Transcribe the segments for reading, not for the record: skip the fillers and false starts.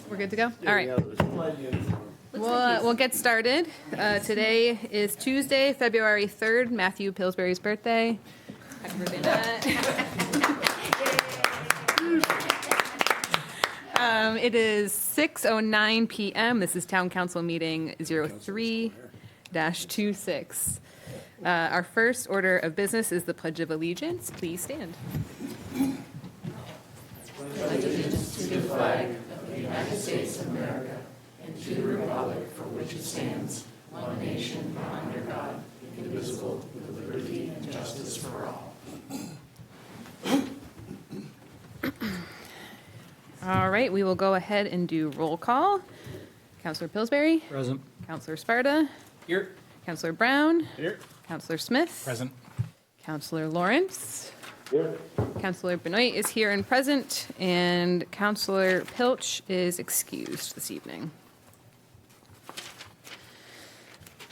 We're good to go? All right. We'll get started. Today is Tuesday, February 3rd, Matthew Pillsbury's birthday. Happy birthday, Matt. It is 6:09 p.m. This is Town Council Meeting 03-26. Our first order of business is the Pledge of Allegiance. Please stand. Pledge allegiance to the flag of the United States of America and to the republic for which it stands, one nation, under God, indivisible, with liberty and justice for all. All right, we will go ahead and do roll call. Councilor Pillsbury. Present. Councilor Sparta. Here. Councilor Brown. Here. Councilor Smith. Present. Councilor Lawrence. Here. Councilor Benoit is here and present, and Councilor Pilch is excused this evening.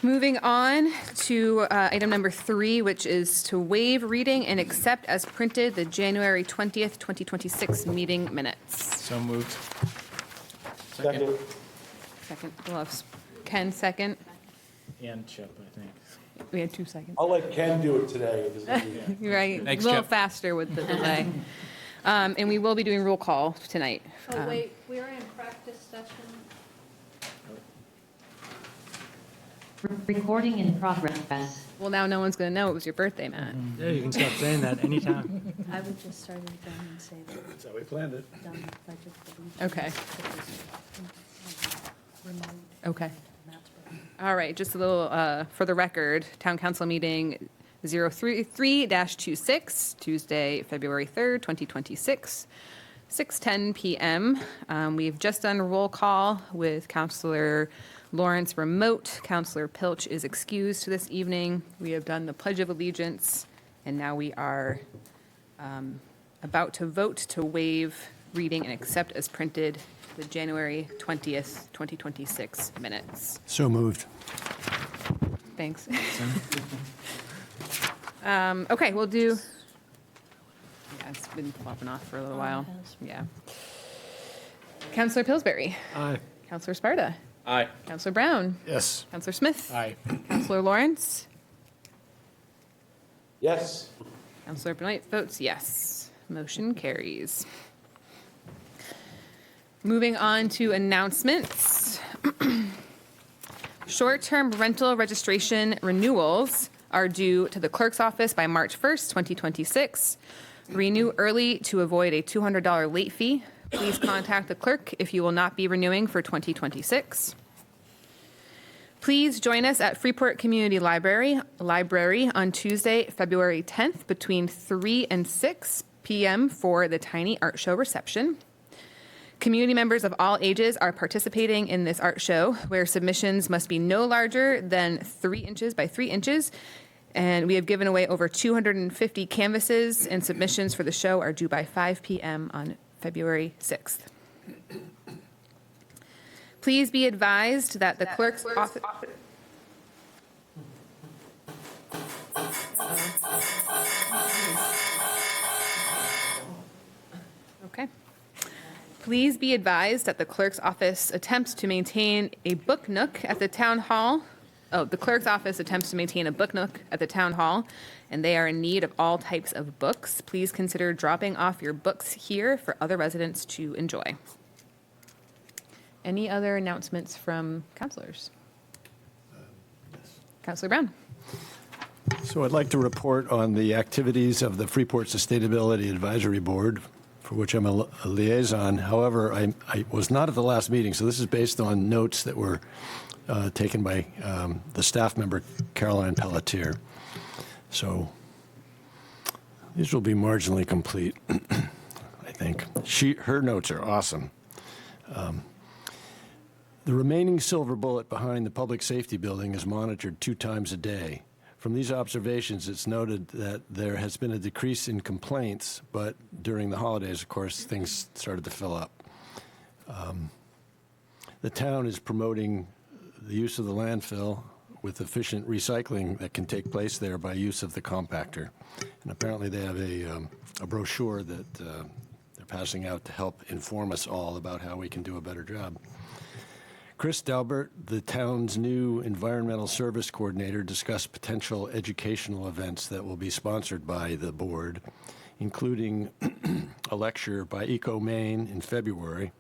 Moving on to item number 3, which is to waive reading and accept as printed the January 20th, 2026 meeting minutes. So moved. Second. Second, gloves. Ken, second. And Chip, I think. We had 2 seconds. I'll let Ken do it today. You're right, Thanks, a little Chip. faster with the delay. And we will be doing roll call tonight. Oh, wait, we're in practice session. Recording in progress. Well, now no one's going to know it was your birthday, Matt. Yeah, you can stop saying that anytime. I would just start it down and say that That's how we planned it. done the pledge of allegiance. Okay, Remote, okay. Matt's birthday. All right, just a little, for the record, Town Council Meeting 033-26, Tuesday, February 3rd, 2026, 6:10 p.m. We've just done a roll call with Councilor Lawrence remote. Councilor Pilch is excused this evening. We have done the Pledge of Allegiance, and now we are about to vote to waive reading and accept as printed the January 20th, 2026 minutes. So moved. Thanks. Okay, we'll do, yeah, it's been flopping off for a little while. Yeah. Councilor Pillsbury. Aye. Councilor Sparta. Aye. Councilor Brown. Yes. Councilor Smith. Aye. Councilor Lawrence. Yes. Councilor Benoit votes yes. Motion carries. Moving on to announcements. Short-term rental registration renewals are due to the clerk's office by March 1st, 2026. Renew early to avoid a $200 late fee. Please contact the clerk if you will not be renewing for 2026. Please join us at Freeport Community Library on Tuesday, February 10th between 3 and 6 p.m. for the Tiny Art Show reception. Community members of all ages are participating in this art show, where submissions must be no larger than 3 inches by 3 inches. And we have given away over 250 canvases, and submissions for the show are due by 5 p.m. on February 6th. Please be advised that the clerk's office... Okay. Please be advised that the clerk's office attempts to maintain a book nook at the town hall. The clerk's office attempts to maintain a book nook at the town hall, and they are in need of all types of books. Please consider dropping off your books here for other residents to enjoy. Any other announcements from councilors? Councilor Brown. So I'd like to report on the activities of the Freeport Sustainability Advisory Board, for which I'm a liaison. However, I was not at the last meeting, so this is based on notes that were taken by the staff member, Caroline Pelletier. So these will be marginally complete, I think. Her notes are awesome. The remaining silver bullet behind the public safety building is monitored 2 times a day. From these observations, it's noted that there has been a decrease in complaints, but during the holidays, of course, things started to fill up. The town is promoting the use of the landfill with efficient recycling that can take place there by use of the compactor. And apparently they have a brochure that they're passing out to help inform us all about how we can do a better job. Chris Delbert, the town's new environmental service coordinator, discussed potential educational events that will be sponsored by the board, including a lecture by Eco Maine in February,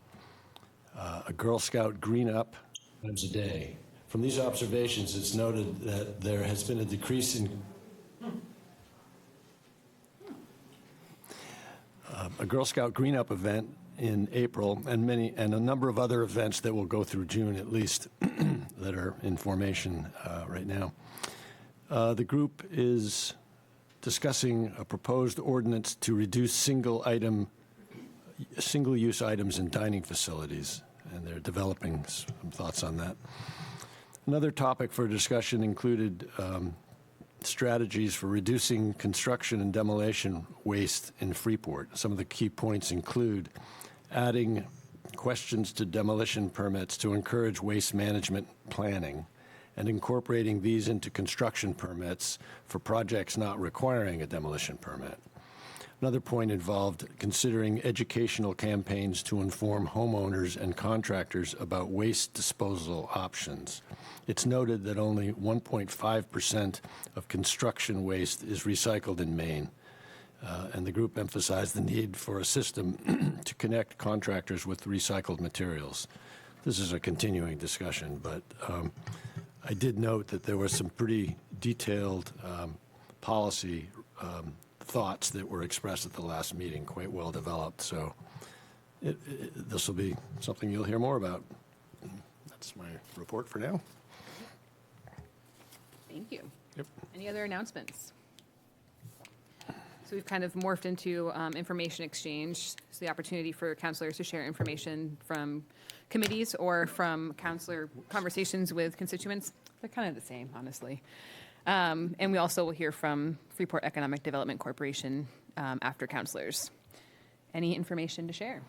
a Girl Scout Green Up times a day. From these observations, it's noted that there has been a decrease in a Girl Scout Green Up event in April, and a number of other events that will go through June at least that are in formation right now. The group is discussing a proposed ordinance to reduce single-use items in dining facilities, and they're developing some thoughts on that. Another topic for discussion included strategies for reducing construction and demolition waste in Freeport. Some of the key points include adding questions to demolition permits to encourage waste management planning, and incorporating these into construction permits for projects not requiring a demolition permit. Another point involved considering educational campaigns to inform homeowners and contractors about waste disposal options. It's noted that only 1.5% of construction waste is recycled in Maine, and the group emphasized the need for a system to connect contractors with recycled materials. This is a continuing discussion, but I did note that there were some pretty detailed policy thoughts that were expressed at the last meeting, quite well developed. So this will be something you'll hear more about. That's my report for now. Thank you. Yep. Any other announcements? So we've kind of morphed into information exchange. It's the opportunity for counselors to share information from committees or from counselor conversations with constituents. They're kind of the same, honestly. And we also will hear from Freeport Economic Development Corporation after counselors. Any information to share?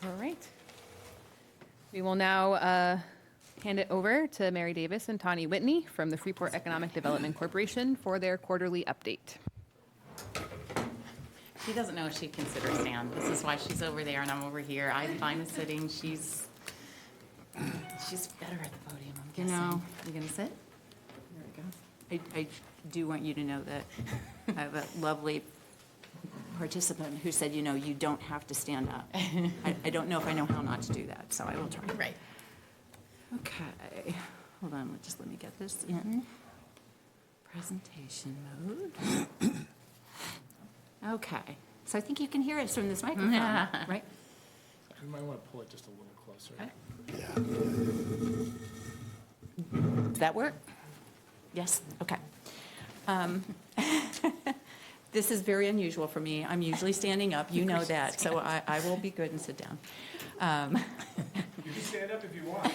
All right. We will now hand it over to Mary Davis and Tawny Whitney from the Freeport Economic Development Corporation for their quarterly update. She doesn't know what she'd consider sand. This is why she's over there and I'm over here. I'm fine with sitting. She's better at the podium, I'm You guessing. know, you gonna sit? There we go. I do want you to know that I have a lovely participant who said, you know, you don't have to stand up. I don't know if I know how not to do that, so I will try. Right. Okay, hold on, just let me get this in. Presentation mode. Okay, so I think you can hear us from this microphone, right? You might want to pull it just a little closer. Does that work? Yes, okay. This is very unusual for me. I'm usually standing up, you know that, so I will be good and sit down. You can stand up if you want.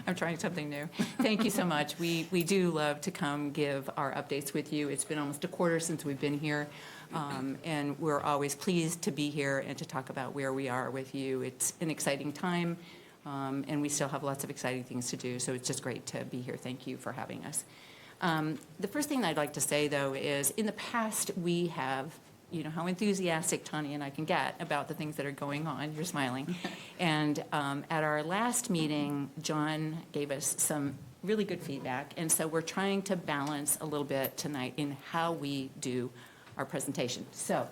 I'm trying something new. Thank you so much. We do love to come give our updates with you. It's been almost a quarter since we've been here, and we're always pleased to be here and to talk about where we are with you. It's an exciting time, and we still have lots of exciting things to do, so it's just great to be here. Thank you for having us. The first thing I'd like to say, though, is in the past we have, you know how enthusiastic Tawny and I can get about the things that are going on. You're smiling. And at our last meeting, John gave us some really good feedback, and so we're trying to balance a little bit tonight in how we do our presentation. So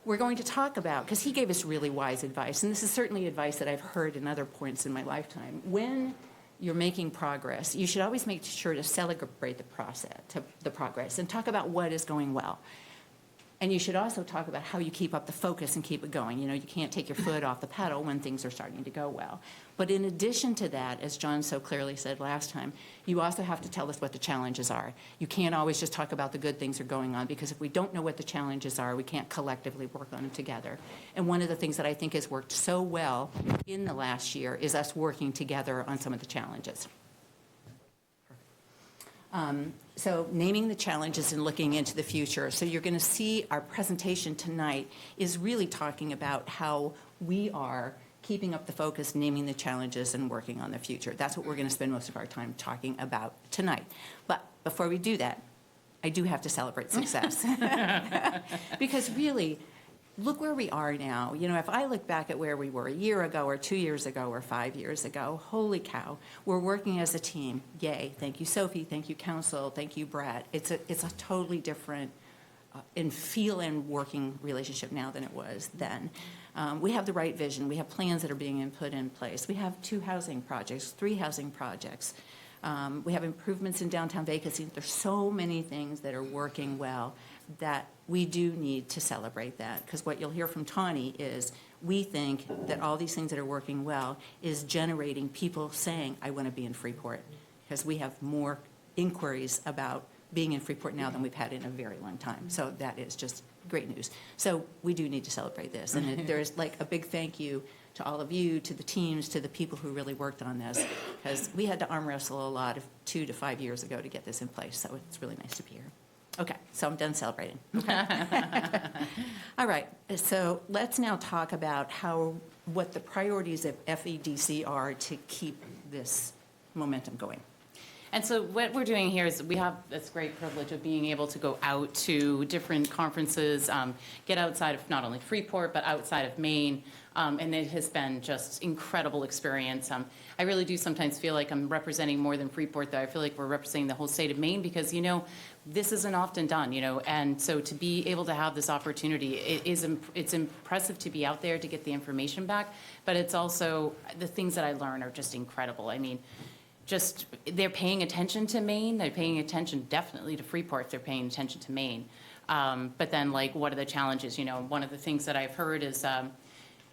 we're going to talk about, because he gave us really wise advice, and this is certainly advice that I've heard in other points in my lifetime. When you're making progress, you should always make sure to celebrate the progress, and talk about what is going well. And you should also talk about how you keep up the focus and keep it going. You know, you can't take your foot off the pedal when things are starting to go well. But in addition to that, as John so clearly said last time, you also have to tell us what the challenges are. You can't always just talk about the good things that are going on, because if we don't know what the challenges are, we can't collectively work on them together. And one of the things that I think has worked so well in the last year is us working together on some of the challenges. So naming the challenges and looking into the future. So you're going to see our presentation tonight is really talking about how we are keeping up the focus, naming the challenges, and working on the future. That's what we're going to spend most of our time talking about tonight. But before we do that, I do have to celebrate success. Because really, look where we are now. You know, if I look back at where we were a year ago or 2 years ago or 5 years ago, holy cow, we're working as a team. Yay. Thank you, Sophie. Thank you, Council. Thank you, Brett. It's a totally different and feel and working relationship now than it was then. We have the right vision. We have plans that are being put in place. We have 2 housing projects, 3 housing projects. We have improvements in downtown vacancy. There's so many things that are working well that we do need to celebrate that. Because what you'll hear from Tawny is we think that all these things that are working well is generating people saying, I want to be in Freeport. Because we have more inquiries about being in Freeport now than we've had in a very long time. So that is just great news. So we do need to celebrate this. And there's like a big thank you to all of you, to the teams, to the people who really worked on this. Because we had to arm wrestle a lot of 2 to 5 years ago to get this in place. So it's really nice to be here. Okay, so I'm done celebrating. Okay. All right, so let's now talk about what the priorities of FEDC are to keep this momentum going. And so what we're doing here is we have this great privilege of being able to go out to different conferences, get outside of not only Freeport, but outside of Maine. And it has been just incredible experience. I really do sometimes feel like I'm representing more than Freeport, though. I feel like we're representing the whole state of Maine because, you know, this isn't often done, you know. And so to be able to have this opportunity, it's impressive to be out there to get the information back. But it's also, the things that I learn are just incredible. I mean, just they're paying attention to Maine. They're paying attention definitely to Freeport. They're paying attention to Maine. But then, like, what are the challenges? You know, one of the things that I've heard is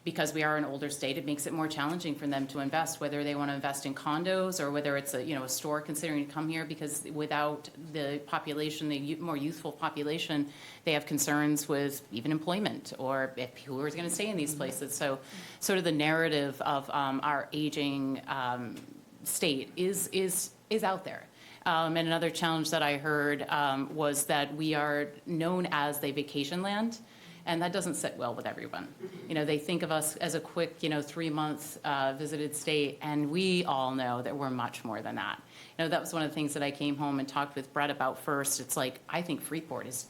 because we are an older state, it makes it more challenging for them to invest, whether they want to invest in condos or whether it's a store considering to come here, because without the population, the more youthful population, they have concerns with even employment or who is going to stay in these places. So sort of the narrative of our aging state is out there. And another challenge that I heard was that we are known as the vacation land, and that doesn't sit well with everyone. You know, they think of us as a quick, 3-month visited state, and we all know that we're much more than that. You know, that was one of the things that I came home and talked with Brett about first. It's like, I think Freeport is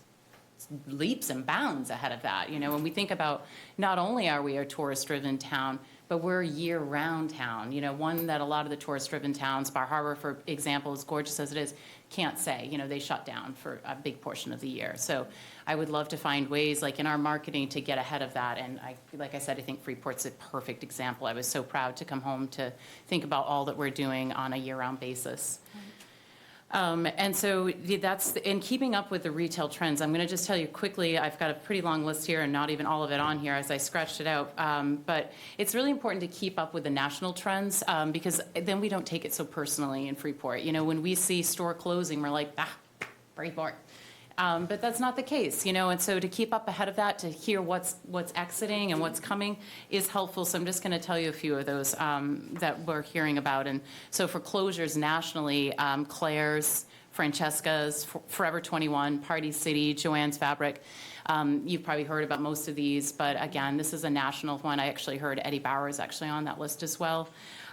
leaps and bounds ahead of that. You know, when we think about not only are we a tourist-driven town, but we're a year-round town. You know, one that a lot of the tourist-driven towns, Bar Harbor, for example, as gorgeous as it is, can't say. You know, they shut down for a big portion of the year. So I would love to find ways, like in our marketing, to get ahead of that. And like I said, I think Freeport's a perfect example. I was so proud to come home to think about all that we're doing on a year-round basis. And so that's, in keeping up with the retail trends, I'm going to just tell you quickly, I've got a pretty long list here and not even all of it on here as I scratched it out. But it's really important to keep up with the national trends because then we don't take it so personally in Freeport. You know, when we see store closing, we're like, Freeport. But that's not the case, you know, and so to keep up ahead of that, to hear what's exiting and what's coming is helpful. So I'm just going to tell you a few of those that we're hearing about. And so for closures nationally, Claire's, Francesca's, Forever 21, Party City, Joann's Fabric. You've probably heard about most of these, but again, this is a national one. I actually heard Eddie Bauer is actually on that list as well.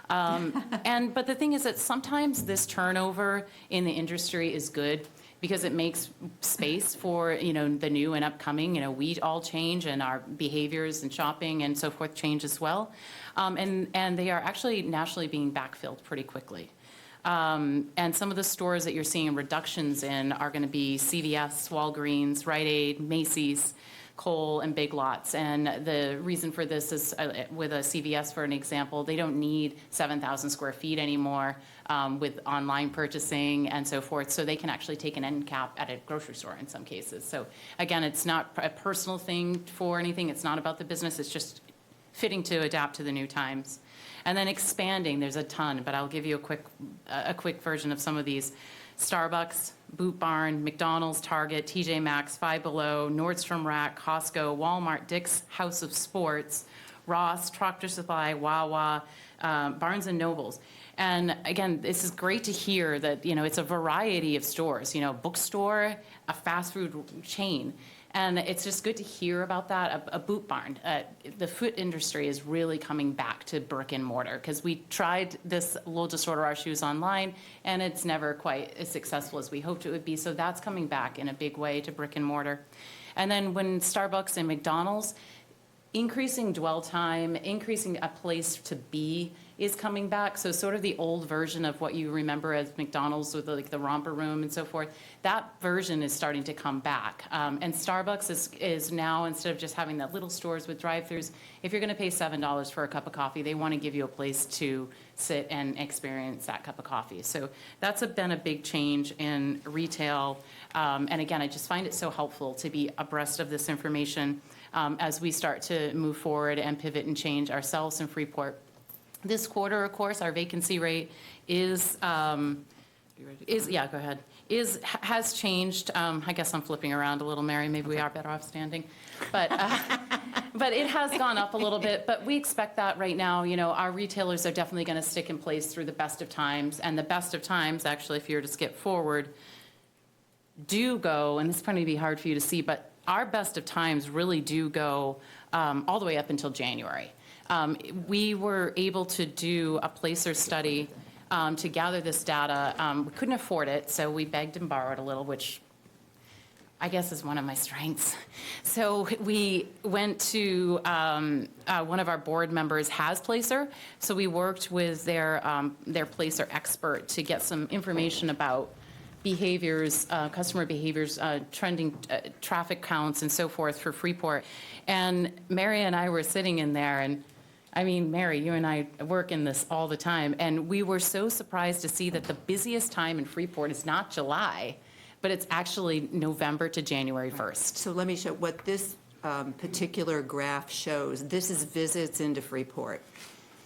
But the thing is that sometimes this turnover in the industry is good, because it makes space for, the new and upcoming. You know, we all change, and our behaviors and shopping and so forth change as well. And they are actually nationally being backfilled pretty quickly. And some of the stores that you're seeing reductions in are going to be CVS, Walgreens, Rite Aid, Macy's, Kohl, and Big Lots. And the reason for this is, with a CVS, for an example, they don't need 7,000 square feet anymore with online purchasing and so forth. So they can actually take an end cap at a grocery store in some cases. So again, it's not a personal thing for anything. It's not about the business. It's just fitting to adapt to the new times. And then expanding, there's a ton, but I'll give you a quick version of some of these. Starbucks, Boot Barn, McDonald's, Target, TJ Maxx, Five Below, Nordstrom Rack, Costco, Walmart, Dick's House of Sports, Ross, Tractor Supply, Wawa, Barnes & Nobles. And again, this is great to hear that, it's a variety of stores, bookstore, a fast food chain. And it's just good to hear about that, a boot barn. The food industry is really coming back to brick and mortar because we tried this, we'll just order our shoes online, and it's never quite as successful as we hoped it would be. So that's coming back in a big way to brick and mortar. And then when Starbucks and McDonald's, increasing dwell time, increasing a place to be is coming back. So sort of the old version of what you remember as McDonald's with like the romper room and so forth, that version is starting to come back. And Starbucks is now, instead of just having that little stores with drive-throughs, if you're gonna pay $7 for a cup of coffee, they wanna give you a place to sit and experience that cup of coffee. So that's been a big change in retail. And again, I just find it so helpful to be abreast of this information as we start to move forward and pivot and change ourselves in Freeport. This quarter, of course, our vacancy rate has changed. I guess I'm flipping around a little, Mary. Maybe we are better off standing. But it has gone up a little bit. But we expect that right now. Our retailers are definitely going to stick in place through the best of times. And the best of times, actually, if you were to skip forward, do go, and this is going to be hard for you to see, but our best of times really do go all the way up until January. We were able to do a placer study to gather this data. We couldn't afford it, so we begged and borrowed a little, which I guess is one of my strengths. So we went to, one of our board members has Placer, so we worked with their Placer expert to get some information about behaviors, customer behaviors, trending traffic counts and so forth for Freeport. And Mary and I were sitting in there, and I mean, Mary, you and I work in this all the time, and we were so surprised to see that the busiest time in Freeport is not July, but it's actually November to January 1st. So let me show what this particular graph shows. This is visits into Freeport.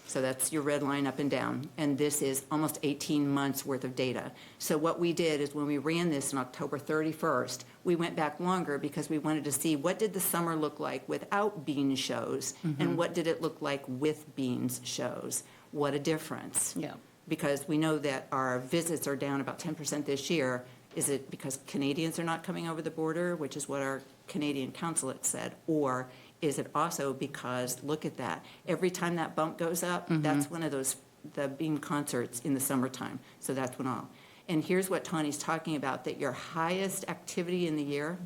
So that's your red line up and down. And this is almost 18 months worth of data. So what we did is when we ran this on October 31st, we went back longer because we wanted to see what did the summer look like without beans shows and what did it look like with beans shows. What a difference. Yeah. Because we know that our visits are down about 10% this year. Is it because Canadians are not coming over the border, which is what our Canadian consulate said, or is it also because, look at that, every time that bump goes up, that's one of those, the bean concerts in the summertime. So that's when all. And here's what Tawny's talking about, that your highest activity in the year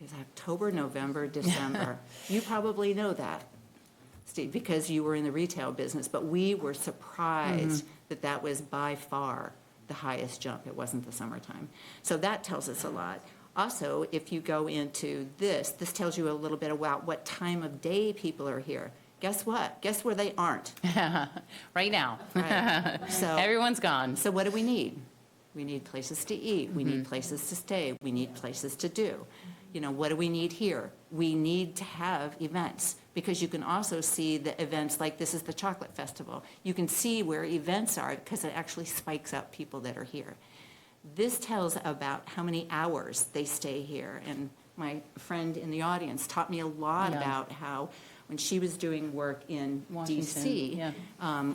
is October, November, December. You probably know that, Steve, because you were in the retail business, but we were surprised that that was by far the highest jump. It wasn't the summertime. So that tells us a lot. Also, if you go into this tells you a little bit about what time of day people are here. Guess what? Guess where they aren't? Right now. Right. So Everyone's gone. So what do we need? We need places to eat. We need places to stay. We need places to do. What do we need here? We need to have events, because you can also see the events, like this is the Chocolate Festival. You can see where events are because it actually spikes up people that are here. This tells about how many hours they stay here. And my friend in the audience taught me a lot about how when she was doing work in D.C.,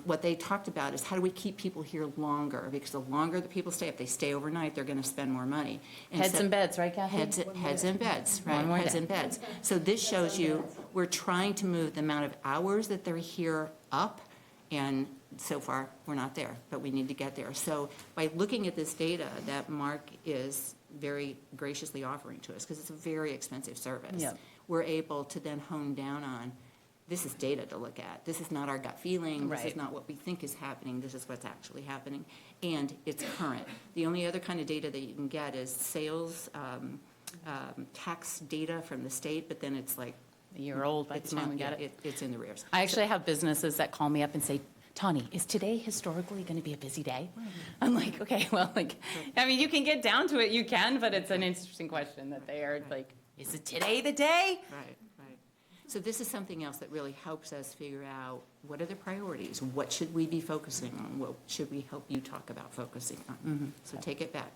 what they talked about is how do we keep people here longer? Because the longer the people stay, if they stay overnight, they're going to spend more money. Heads in beds, right, Kathy? Heads in beds, right? One more Heads day. in beds. So this shows you we're trying to move the amount of hours that they're here up, and so far we're not there, but we need to get there. So by looking at this data that Mark is very graciously offering to us, because it's a very expensive service, Yep. we're able to then hone down on, this is data to look at. This is not our gut feeling. This is Right. not what we think is happening. This is what's actually happening. And it's current. The only other kind of data that you can get is sales tax data from the state, but then it's like, A year old by the it's time we not, get it. it's in the rears. I actually have businesses that call me up and say, Tawny, is today historically going to be a busy day? I'm like, okay, well, I mean, you can get down to it, you can, but it's an interesting question that they are like, is it today the day? Right. So this is something else that really helps us figure out what are the priorities? What should we be focusing on? What should we help you talk about focusing on? So take it back.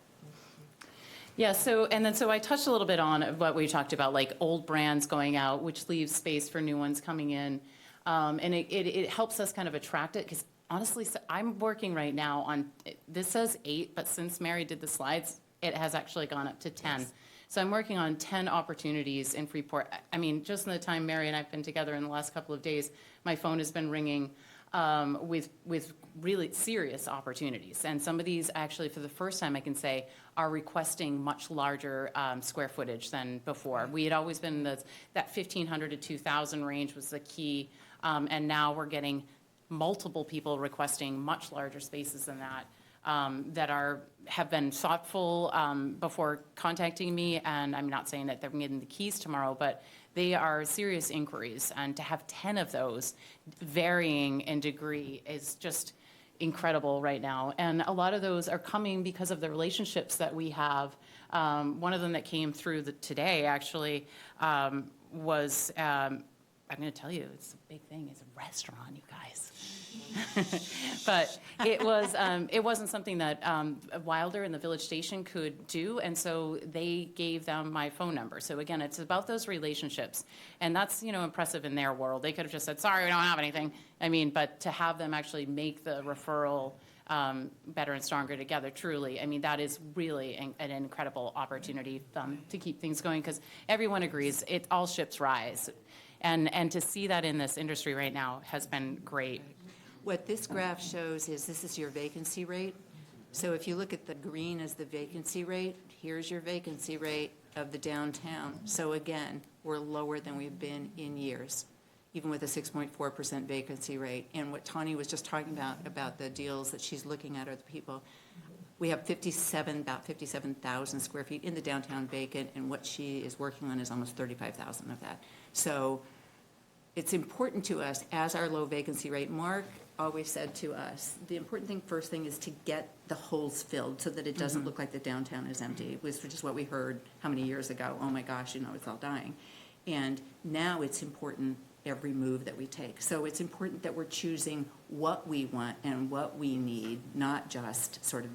Yeah, so I touched a little bit on what we talked about, like old brands going out, which leaves space for new ones coming in. And it helps us kind of attract it, because honestly, so I'm working right now on, this says 8, but since Mary did the slides, it has actually gone up to 10. So I'm working on 10 opportunities in Freeport. I mean, just in the time Mary and I've been together in the last couple of days, my phone has been ringing with really serious opportunities. And some of these, actually, for the first time, I can say, are requesting much larger square footage than before. We had always been that 1,500 to 2,000 range was the key, and now we're getting multiple people requesting much larger spaces than that, that have been thoughtful before contacting me. And I'm not saying that they're getting the keys tomorrow, but they are serious inquiries. And to have 10 of those, varying in degree, is just incredible right now. And a lot of those are coming because of the relationships that we have. One of them that came through today, actually, was, I'm going to tell you, it's a big thing. It's a restaurant, you guys. But it wasn't something that Wilder and the Village Station could do, and so they gave them my phone number. So again, it's about those relationships, and that's, impressive in their world. They could have just said, sorry, we don't have anything. I mean, but to have them actually make the referral better and stronger together, truly, I mean, that is really an incredible opportunity to keep things going, because everyone agrees all ships rise. And to see that in this industry right now has been great. What this graph shows is this is your vacancy rate. So if you look at the green as the vacancy rate, here's your vacancy rate of the downtown. So again, we're lower than we've been in years, even with a 6.4% vacancy rate. And what Tani was just talking about the deals that she's looking at, are the people. We have about 57,000 square feet in the downtown vacant, and what she is working on is almost 35,000 of that. So it's important to us, as our low vacancy rate, Mark always said to us, the important thing, first thing, is to get the holes filled so that it doesn't look like the downtown is empty. It was just what we heard how many years ago, oh my gosh, it's all dying. And now it's important every move that we take. So it's important that we're choosing what we want and what we need, not just sort of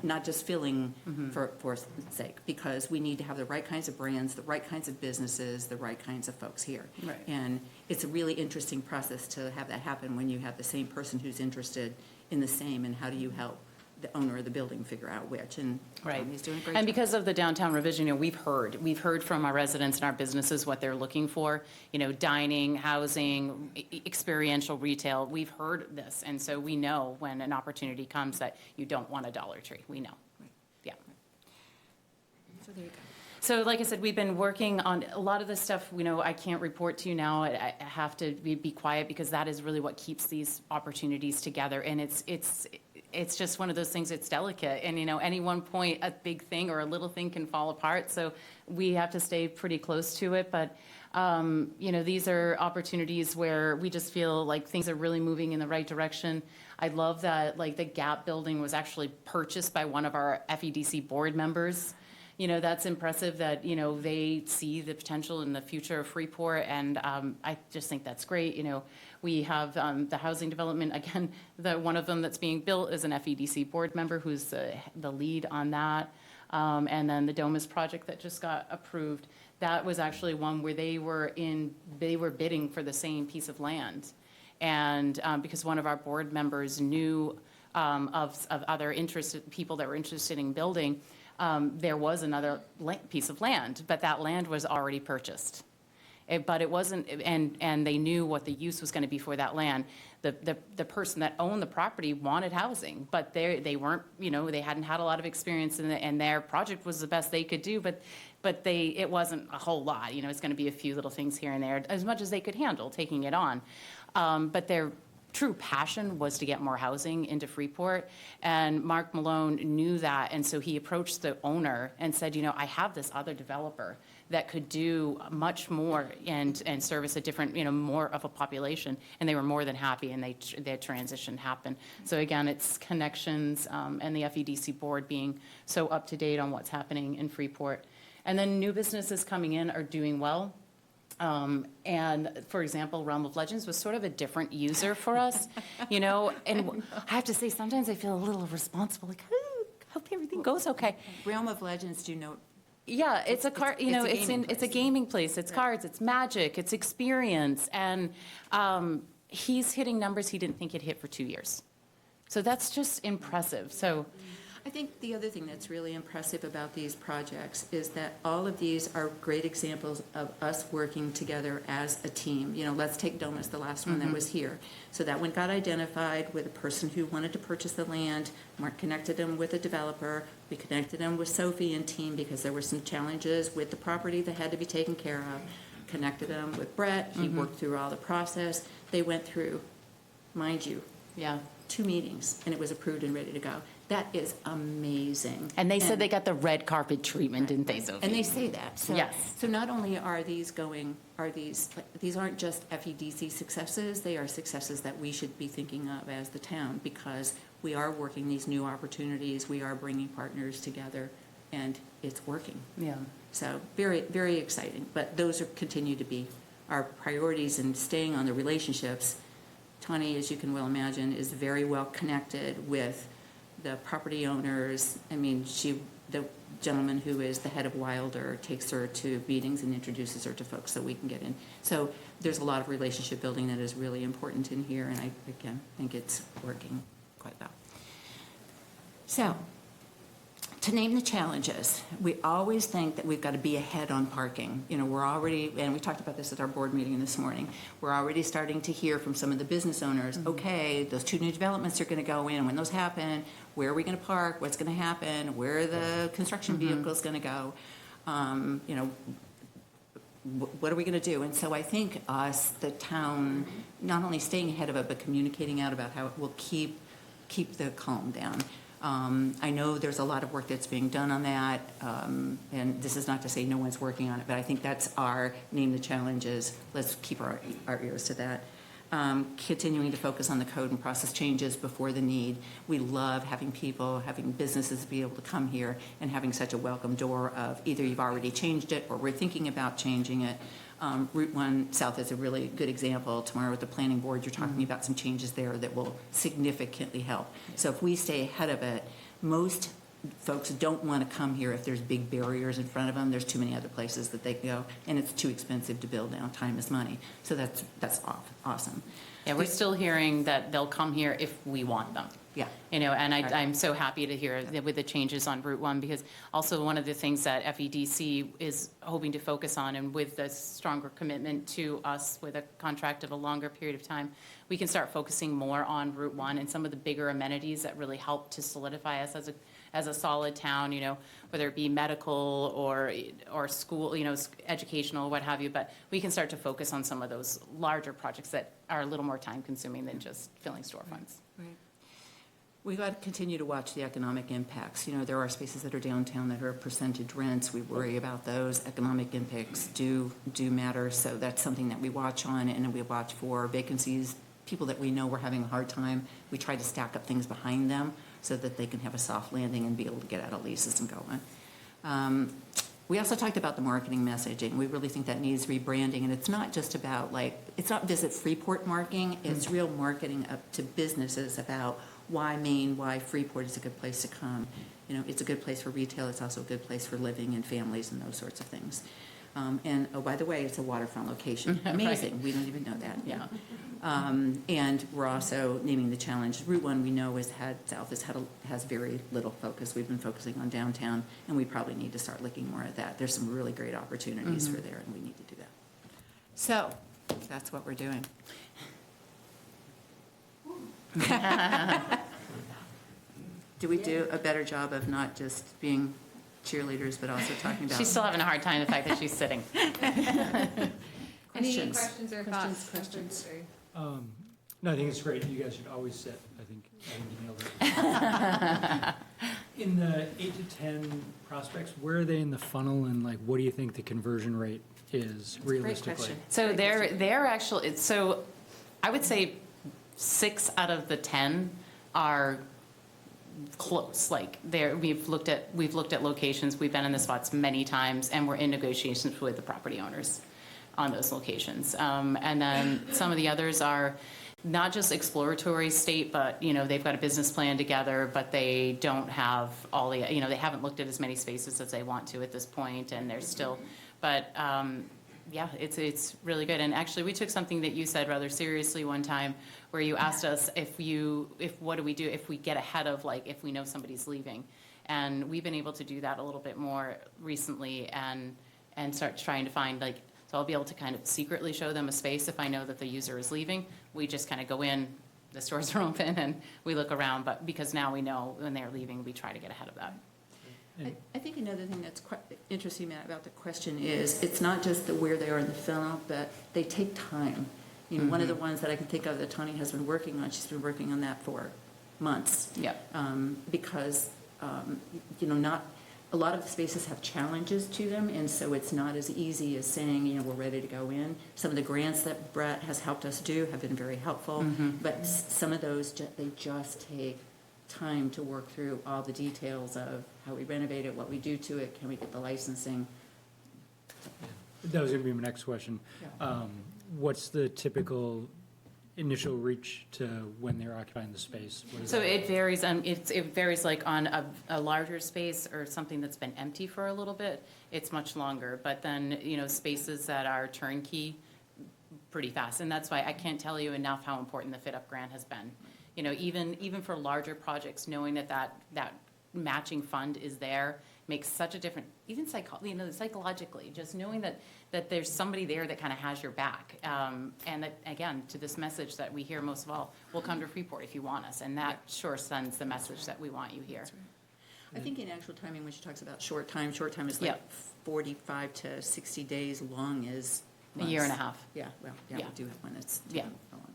not just filling for sake, because we need to have the right kinds of brands, the right kinds of businesses, the right kinds of folks here. Right. And it's a really interesting process to have that happen when you have the same person who's interested in the same, and how do you help the owner of the building figure out which, and Right. he's doing a great And job. because of the downtown revision, we've heard from our residents and our businesses what they're looking for, dining, housing, experiential retail. We've heard this, and so we know when an opportunity comes that you don't want a Dollar Tree. We know. Yeah. So there you go. So like I said, we've been working on a lot of this stuff. I can't report to you now. I have to be quiet, because that is really what keeps these opportunities together. And it's just one of those things. It's delicate, and any one point, a big thing or a little thing can fall apart. So we have to stay pretty close to it. But these are opportunities where we just feel like things are really moving in the right direction. I love that, like, the Gap building was actually purchased by one of our FEDC board members. That's impressive that, they see the potential in the future of Freeport, and I just think that's great. We have the housing development, again, one of them that's being built is an FEDC board member who's the lead on that. And then the Domus project that just got approved, that was actually one where they were bidding for the same piece of land. And because one of our board members knew of other people that were interested in building, there was another piece of land, but that land was already purchased. But it wasn't, and they knew what the use was going to be for that land. The person that owned the property wanted housing, but they weren't, they hadn't had a lot of experience in it, and their project was the best they could do, but it wasn't a whole lot. It's going to be a few little things here and there, as much as they could handle taking it on. But their true passion was to get more housing into Freeport, and Mark Malone knew that, and so he approached the owner and said, I have this other developer that could do much more and service a different, more of a population, and they were more than happy, and their transition happened. So again, it's connections, and the FEDC board being so up to date on what's happening in Freeport. And then new businesses coming in are doing well. And for example, Realm of Legends was sort of a different user for us, and I have to say, sometimes I feel a little responsible, like, hope everything goes okay. Realm of Legends, do you know? Yeah, it's a card, it's a gaming place. It's cards, it's magic, it's experience. And he's hitting numbers he didn't think he'd hit for 2 years. So that's just impressive. So, I think the other thing that's really impressive about these projects is that all of these are great examples of us working together as a team. You know, let's take Domus, the last one that was here. So that one got identified with a person who wanted to purchase the land. Mark connected them with a developer. We connected them with Sophie and team because there were some challenges with the property that had to be taken care of. Connected them with Brett. He worked through all the process. They went through, mind you, yeah. 2 meetings, and it was approved and ready to go. That is amazing. And they said they got the red carpet treatment, didn't they, Sophie? And they say that. So, Yes. So not only are these these aren't just FEDC successes, they are successes that we should be thinking of as the town, because we are working these new opportunities, we are bringing partners together, and it's working. Yeah. So very, very exciting. But those continue to be our priorities, and staying on the relationships. Tawny, as you can well imagine, is very well connected with the property owners. I mean, the gentleman who is the head of Wilder takes her to meetings and introduces her to folks so we can get in. So there's a lot of relationship building that is really important in here, and I, again, think it's working quite well. So, to name the challenges, we always think that we've got to be ahead on parking. You know, we're already, and we talked about this at our board meeting this morning, we're already starting to hear from some of the business owners, okay, those 2 new developments are going to go in. When those happen, where are we going to park? What's going to happen? Where are the construction vehicles going to go? You know, what are we going to do? And so I think us, the town, not only staying ahead of it, but communicating out about how it will keep the calm down. I know there's a lot of work that's being done on that, and this is not to say no one's working on it, but I think that's our name the challenges. Let's keep our ears to that. Continuing to focus on the code and process changes before the need. We love having businesses be able to come here and having such a welcome door of either you've already changed it or we're thinking about changing it. Route 1 South is a really good example. Tomorrow at the planning board, you're talking about some changes there that will significantly help. So if we stay ahead of it, most folks don't want to come here if there's big barriers in front of them. There's too many other places that they can go, and it's too expensive to build now. Time is money. So that's awesome. Yeah, we're still hearing that they'll come here if we want them. Yeah. You know, and Right. I'm so happy to hear that with the changes on Route 1, because also one of the things that FEDC is hoping to focus on, and with the stronger commitment to us with a contract of a longer period of time, we can start focusing more on Route 1 and some of the bigger amenities that really help to solidify us as a solid town, you know, whether it be medical or school, you know, educational, what have you, but we can start to focus on some of those larger projects that are a little more time consuming than just filling storefronts. Right. We've got to continue to watch the economic impacts. You know, there are spaces that are downtown that are percentage rents. We worry about those. Economic impacts do matter, so that's something that we watch on, and we watch for vacancies, people that we know we're having a hard time. We try to stack up things behind them so that they can have a soft landing and be able to get out of leases and go on. We also talked about the marketing messaging. We really think that needs rebranding, and it's not just about, like, it's not Visit Freeport marketing, it's real marketing up to businesses about why Maine, why Freeport is a good place to come. You know, it's a good place for retail, it's also a good place for living and families and those sorts of things. And, oh, by the way, it's a waterfront location. Amazing, Right. We don't even know that. Yeah. And we're also naming the challenge. Route 1 we know has very little focus. We've been focusing on downtown, and we probably need to start looking more at that. There's some really great opportunities for there, and we need to do that. So that's what we're doing. Do we do a better job of not just being cheerleaders, but also talking about? She's still having a hard time, the fact that she's sitting. Any Questions? questions or thoughts? Questions? No, I think it's great. You guys should always sit. I think you nailed it. In the 8 to 10 prospects, where are they in the funnel, and like, what do you think the conversion rate is realistically? question. So they're actually, so I would say 6 out of the 10 are close. Like we've looked at locations, we've been in the spots many times, and we're in negotiations with the property owners on those locations. And then some of the others are not just exploratory state, but, you know, they've got a business plan together, but they don't have all the, you know, they haven't looked at as many spaces as they want to at this point, and they're still, but Yeah, it's really good. And actually, we took something that you said rather seriously one time, where you asked us what do we do if we get ahead of, like, if we know somebody's leaving? And we've been able to do that a little bit more recently and start trying to find, like, so I'll be able to kind of secretly show them a space if I know that the user is leaving. We just kind of go in, the stores are open, and we look around, but because now we know when they're leaving, we try to get ahead of that. I think another thing that's quite interesting, Matt, about the question is, it's not just where they are in the funnel, but they take time. You know, one of the ones that I can think of that Tani has been working on, she's been working on that for months. Yep. Because, you know, not, a lot of the spaces have challenges to them, and so it's not as easy as saying, you know, we're ready to go in. Some of the grants that Brett has helped us do have been very helpful, but some of those, they just take time to work through all the details of how we renovate it, what we do to it, can we get the licensing. That was going to be my next question. Yeah. What's the typical initial reach to when they're occupying the space? What is So that? it varies, it varies, like on a larger space or something that's been empty for a little bit, it's much longer. But then, you know, spaces that are turnkey, pretty fast. And that's why I can't tell you enough how important the Fit Up Grant has been. You know, even for larger projects, knowing that matching fund is there makes such a difference, even psychologically, just knowing that there's somebody there that kind of has your back. And that, again, to this message that we hear most of all, we'll come to Freeport if you want us. And that sure sends the message that we want you here. I think in actual timing, when she talks about short time is like Yep. 45 to 60 days, long is A year and a half. Yeah, well, yeah, Yeah. we do have one that's Yeah. a long time.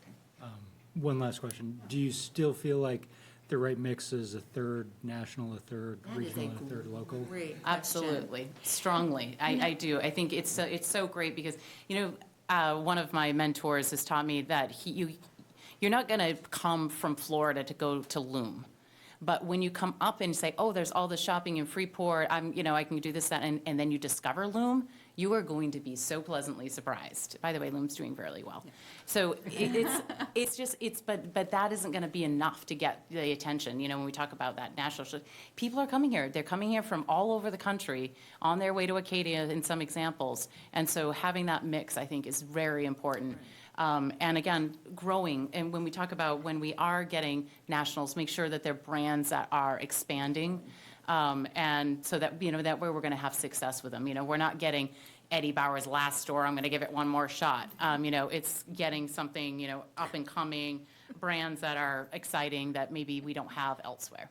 One last question. Do you still feel like the right mix is a third national, a third That is regional, and a third local? Great question. Absolutely, strongly. I do. I think it's so great because, you know, one of my mentors has taught me that you're not going to come from Florida to go to Loom. But when you come up and say, oh, there's all the shopping in Freeport, I can do this, that, and then you discover Loom, you are going to be so pleasantly surprised. By the way, Loom's doing fairly well. So but that isn't going to be enough to get the attention. You know, when we talk about that national, people are coming here. They're coming here from all over the country on their way to Acadia in some examples. And so having that mix, I think, is very important. And again, growing, and when we talk about when we are getting nationals, make sure that they're brands that are expanding, and so that, you know, that way we're going to have success with them. You know, we're not getting Eddie Bauer's last store, I'm going to give it one more shot. You know, it's getting something, you know, up and coming, brands that are exciting that maybe we don't have elsewhere.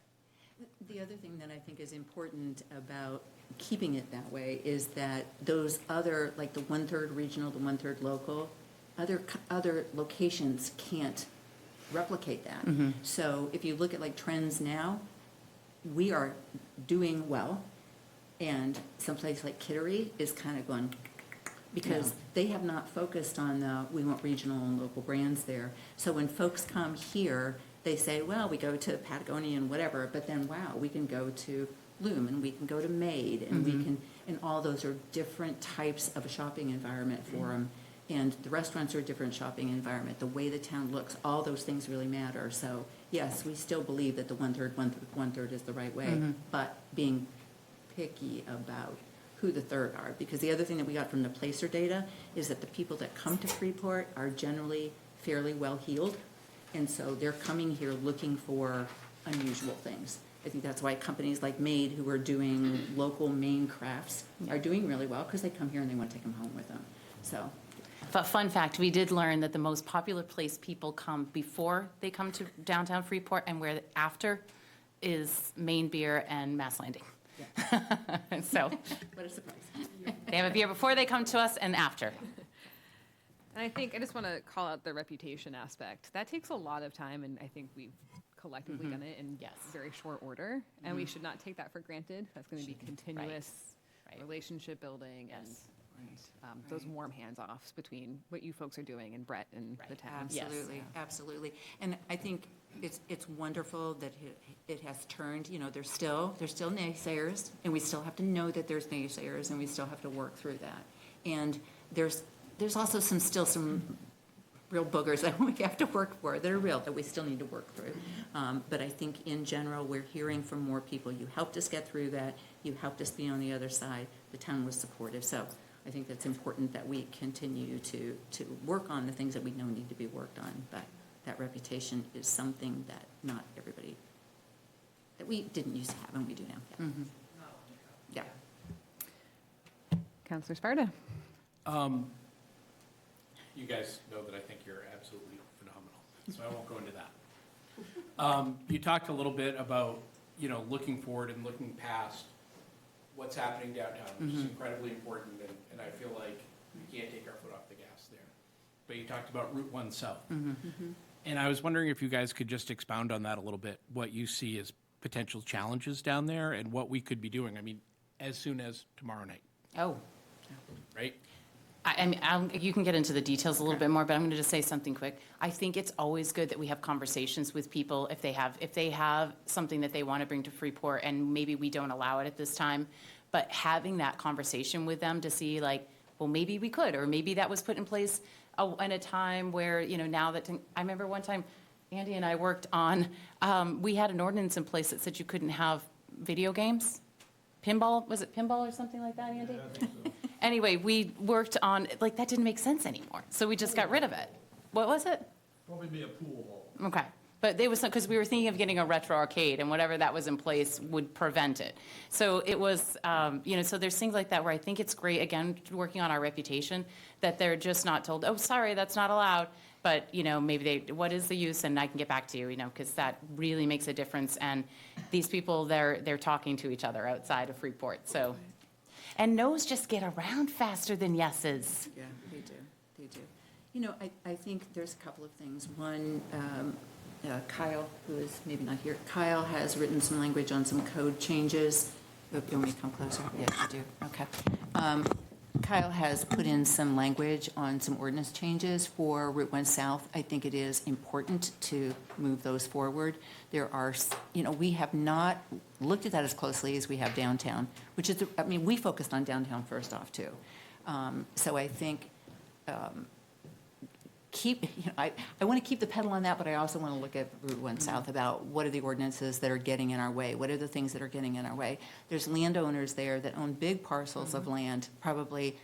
The other thing that I think is important about keeping it that way is that those other, like the 1/3 regional, the 1/3 local, other locations can't replicate that. So if you look at like trends now, we are doing well, and someplace like Kittery is kind of going, because they have not focused on we want regional and local brands there. So when folks come here, they say, well, we go to Patagonia and whatever, but then, wow, we can go to Loom, and we can go to Made, and we can, and all those are different types of a shopping environment for them. And the restaurants are a different shopping environment. The way the town looks, all those things really matter. So yes, we still believe that the 1/3 is the right way, but being picky about who the third are. Because the other thing that we got from the Placer data is that the people that come to Freeport are generally fairly well-heeled. And so they're coming here looking for unusual things. I think that's why companies like Made, who are doing local Maine crafts, are doing really well, because they come here and they want to take them home with them. So. Fun fact, we did learn that the most popular place people come before they come to downtown Freeport and where after is Maine Beer and Mass Landing. Yeah. So What a surprise. they have a beer before they come to us and after. And I think I just want to call out the reputation aspect. That takes a lot of time, and I think we've collectively done it in Yes. very short order. And we should not take that for granted. That's going to be continuous Right. relationship building Yes. and those warm hands-offs between what you folks are doing and Brett and the town. Yes. Absolutely, absolutely. And I think it's wonderful that it has turned, you know, there's still naysayers, and we still have to know that there's naysayers, and we still have to work through that. And there's also still some real boogers that we have to work for, that are real, that we still need to work through. But I think in general, we're hearing from more people, you helped us get through that, you helped us be on the other side, the town was supportive. So I think that's important that we continue to work on the things that we know need to be worked on. But that reputation is something that not everybody, that we didn't used to have and we do now. Yeah. Counselor Sparta. You guys know that I think you're absolutely phenomenal, so I won't go into that. You talked a little bit about, looking forward and looking past what's happening downtown, which is incredibly important, and I feel like we can't take our foot off the gas there. But you talked about Route 1 South. And I was wondering if you guys could just expound on that a little bit, what you see as potential challenges down there and what we could be doing, as soon as tomorrow night, Oh. right? You can get into the details a little bit more, but I'm going to just say something quick. I think it's always good that we have conversations with people if they have something that they want to bring to Freeport, and maybe we don't allow it at this time, but having that conversation with them to see well, maybe we could, or maybe that was put in place in a time where, now that, I remember one time, Andy and I worked on, we had an ordinance in place that said you couldn't have video games. Pinball, was it pinball or something like that, Andy? Yeah, I think so. Anyway, we worked on, that didn't make sense anymore, so we just got rid of it. What was it? Probably be a pool hall. Okay, but there was, because we were thinking of getting a retro arcade, and whatever that was in place would prevent it. So it was, so there's things like that where I think it's great, again, working on our reputation, that they're just not told, oh, sorry, that's not allowed, but, maybe what is the use, and I can get back to you, because that really makes a difference, and these people, they're talking to each other outside of Freeport, so. And no's just get around faster than yeses. Yeah, they do. I think there's a couple of things. One, Kyle, who is maybe not here, Kyle has written some language on some code changes. Oh, you want me to come closer? Yes, you do. Okay. Kyle has put in some language on some ordinance changes for Route 1 South. I think it is important to move those forward. There are, we have not looked at that as closely as we have downtown, which is, we focused on downtown first off too. So I think I want to keep the pedal on that, but I also want to look at Route 1 South about what are the ordinances that are getting in our way? What are the things that are getting in our way? There's landowners there that own big parcels of land, probably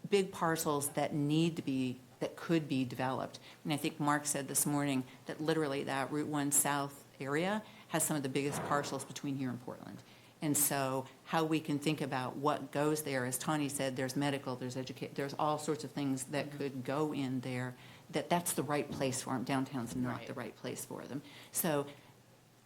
big parcels that that could be developed. And I think Mark said this morning that literally that Route 1 South area has some of the biggest parcels between here and Portland. And so how we can think about what goes there, as Tawny said, there's medical, there's education, there's all sorts of things that could go in there, that's the right place for them. Downtown's not the right place for them. So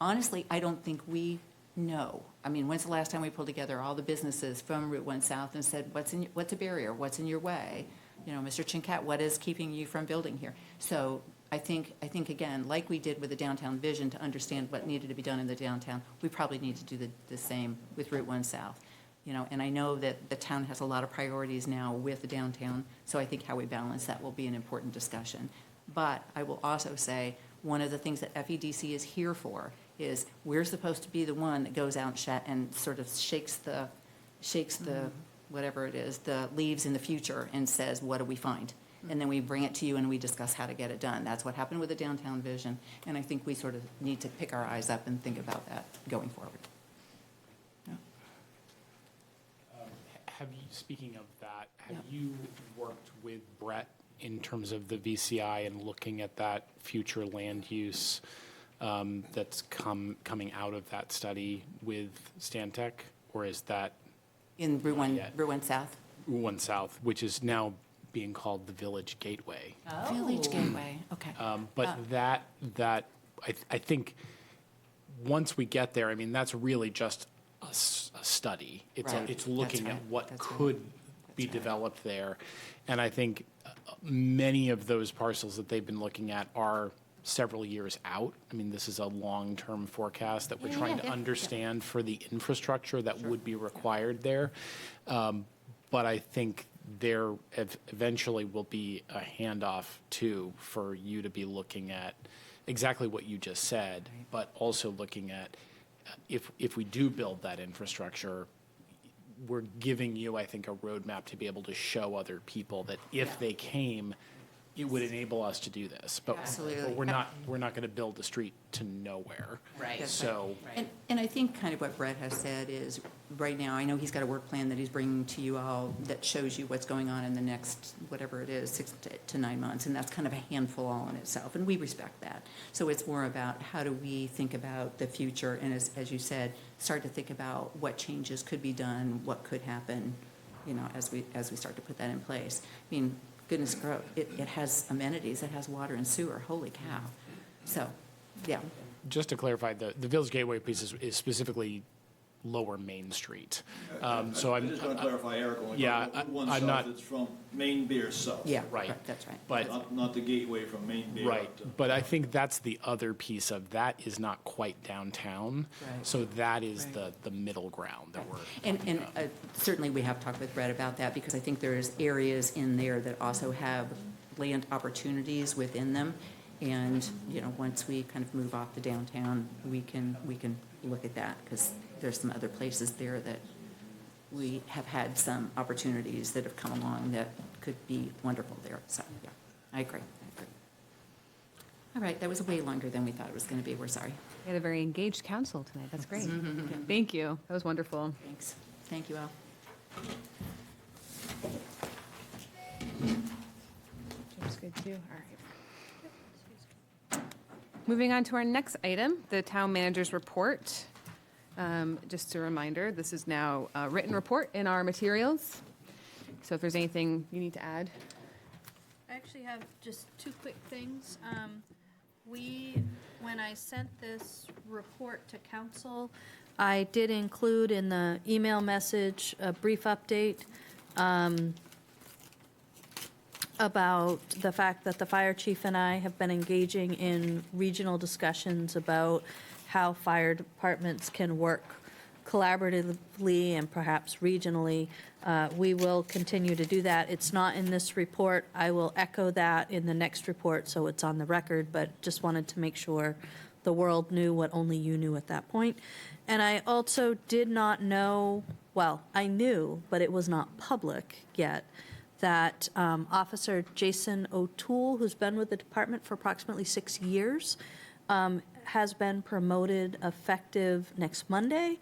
honestly, I don't think we know. When's the last time we pulled together all the businesses from Route 1 South and said, what's a barrier? What's in your way? Mr. Chinkat, what is keeping you from building here? So I think again, like we did with the downtown vision to understand what needed to be done in the downtown, we probably need to do the same with Route 1 South. And I know that the town has a lot of priorities now with the downtown, so I think how we balance that will be an important discussion. But I will also say, one of the things that FEDC is here for is we're supposed to be the one that goes out and sort of shakes the whatever it is, the leaves in the future and says, what do we find? And then we bring it to you and we discuss how to get it done. That's what happened with the downtown vision, and I think we sort of need to pick our eyes up and think about that going forward. Speaking of that, have you worked with Brett in terms of the VCI and looking at that future land use that's coming out of that study with Stantec, or is that In Route 1 South? Route 1 South, which is now being called the Village Gateway. Oh. Village Gateway, okay. But I think once we get there, that's really just a study. Right. It's looking That's at right. what That's right. could be That's right. developed there. And I think many of those parcels that they've been looking at are several years out. This is a long-term forecast that we're trying to understand for the infrastructure that would be required there. But I think there eventually will be a handoff too for you to be looking at exactly what you just said, but also looking at if we do build that infrastructure, we're giving you, I think, a roadmap to be able to show other people that if they came, it would enable us to do this. But Absolutely. we're not going to build the street to nowhere. Right. That's So, And I think kind of what Brett has said is, right now, I know he's got a work plan that he's bringing to you all that shows you what's going on in the next, whatever it is, 6 to 9 months, and that's kind of a handful all in itself, and we respect that. So it's more about how do we think about the future, and as you said, start to think about what changes could be done, what could happen, as we start to put that in place. I mean, goodness growth, it has amenities, it has water and sewer, holy cow. So, yeah. just to clarify, the Village Gateway piece is specifically Lower Main Street. So I just want to clarify, Eric, only Yeah, one I'm south, not- it's from Main Beer south. Yeah, Right. that's right. But Not the gateway from Main Beer. right, up to- but I think that's the other piece of that is not quite downtown. Right. So that is Right. the middle ground that we're. And certainly, we have talked with Brett about that, because I think there's areas in there that also have land opportunities within them. And, once we kind of move off the downtown, we can look at that, because there's some other places there that we have had some opportunities that have come along that could be wonderful there. So, yeah, I agree. All right, that was way longer than we thought it was going to be. We're sorry. We had a very engaged council tonight. That's great. Thank you. That was wonderful. Thanks. Thank you all. Jim's good too. All right. Moving on to our next item, the town manager's report. Just a reminder, this is now a written report in our materials. So if there's anything you need to add. I actually have just two quick things. When I sent this report to council, I did include in the email message a brief update about the fact that the fire chief and I have been engaging in regional discussions about how fire departments can work collaboratively and perhaps regionally. We will continue to do that. It's not in this report. I will echo that in the next report, so it's on the record, but just wanted to make sure the world knew what only you knew at that point. And I also did not know, well, I knew, but it was not public yet, that Officer Jason O'Toole, who's been with the department for approximately 6 years, has been promoted effective next Monday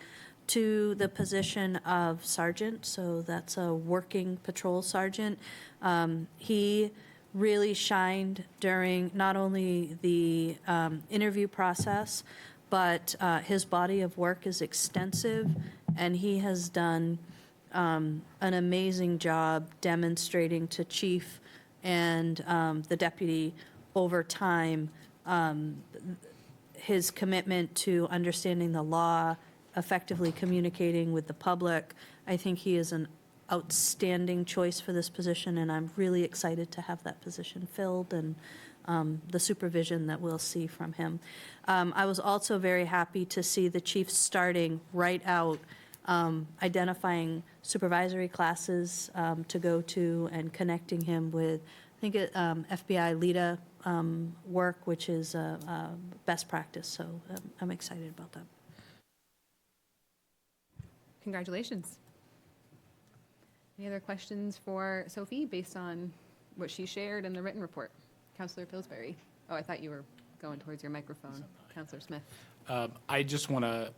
to the position of sergeant, so that's a working patrol sergeant. He really shined during not only the interview process, but his body of work is extensive, and he has done an amazing job demonstrating to chief and the deputy over time his commitment to understanding the law, effectively communicating with the public. I think he is an outstanding choice for this position, and I'm really excited to have that position filled and the supervision that we'll see from him. I was also very happy to see the chief starting right out, identifying supervisory classes to go to and connecting him with, I think, FBI LEDA work, which is best practice. So I'm excited about that. Congratulations. Any other questions for Sophie based on what she shared in the written report? Councillor Pillsbury. Oh, I thought you were going towards your microphone. Councillor Smith. I just want to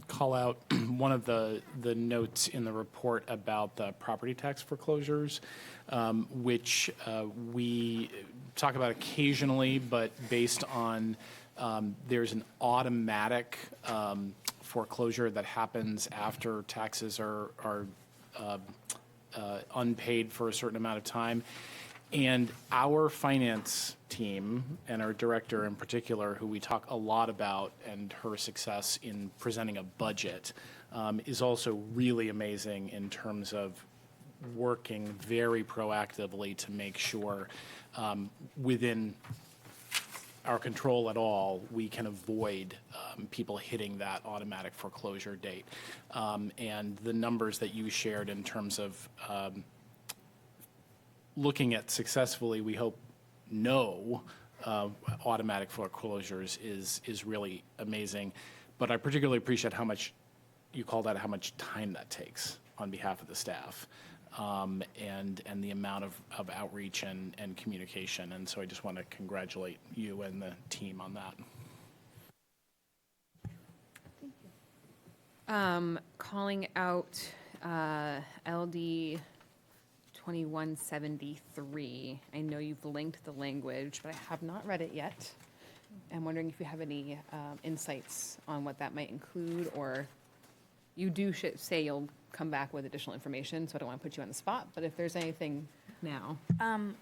call out one of the notes in the report about the property tax foreclosures, which we talk about occasionally, but based on there's an automatic foreclosure that happens after taxes are unpaid for a certain amount of time. And our finance team and our director in particular, who we talk a lot about, and her success in presenting a budget, is also really amazing in terms of working very proactively to make sure within our control at all, we can avoid people hitting that automatic foreclosure date. And the numbers that you shared in terms of looking at successfully, we hope, no automatic foreclosures is really amazing. But I particularly appreciate how much you called out how much time that takes on behalf of the staff. and the amount of outreach and communication. And so I just want to congratulate you and the team on that. Calling out LD 2173. I know you've linked the language, but I have not read it yet. I'm wondering if you have any insights on what that might include, or you do say you'll come back with additional information, so I don't want to put you on the spot, but if there's anything now.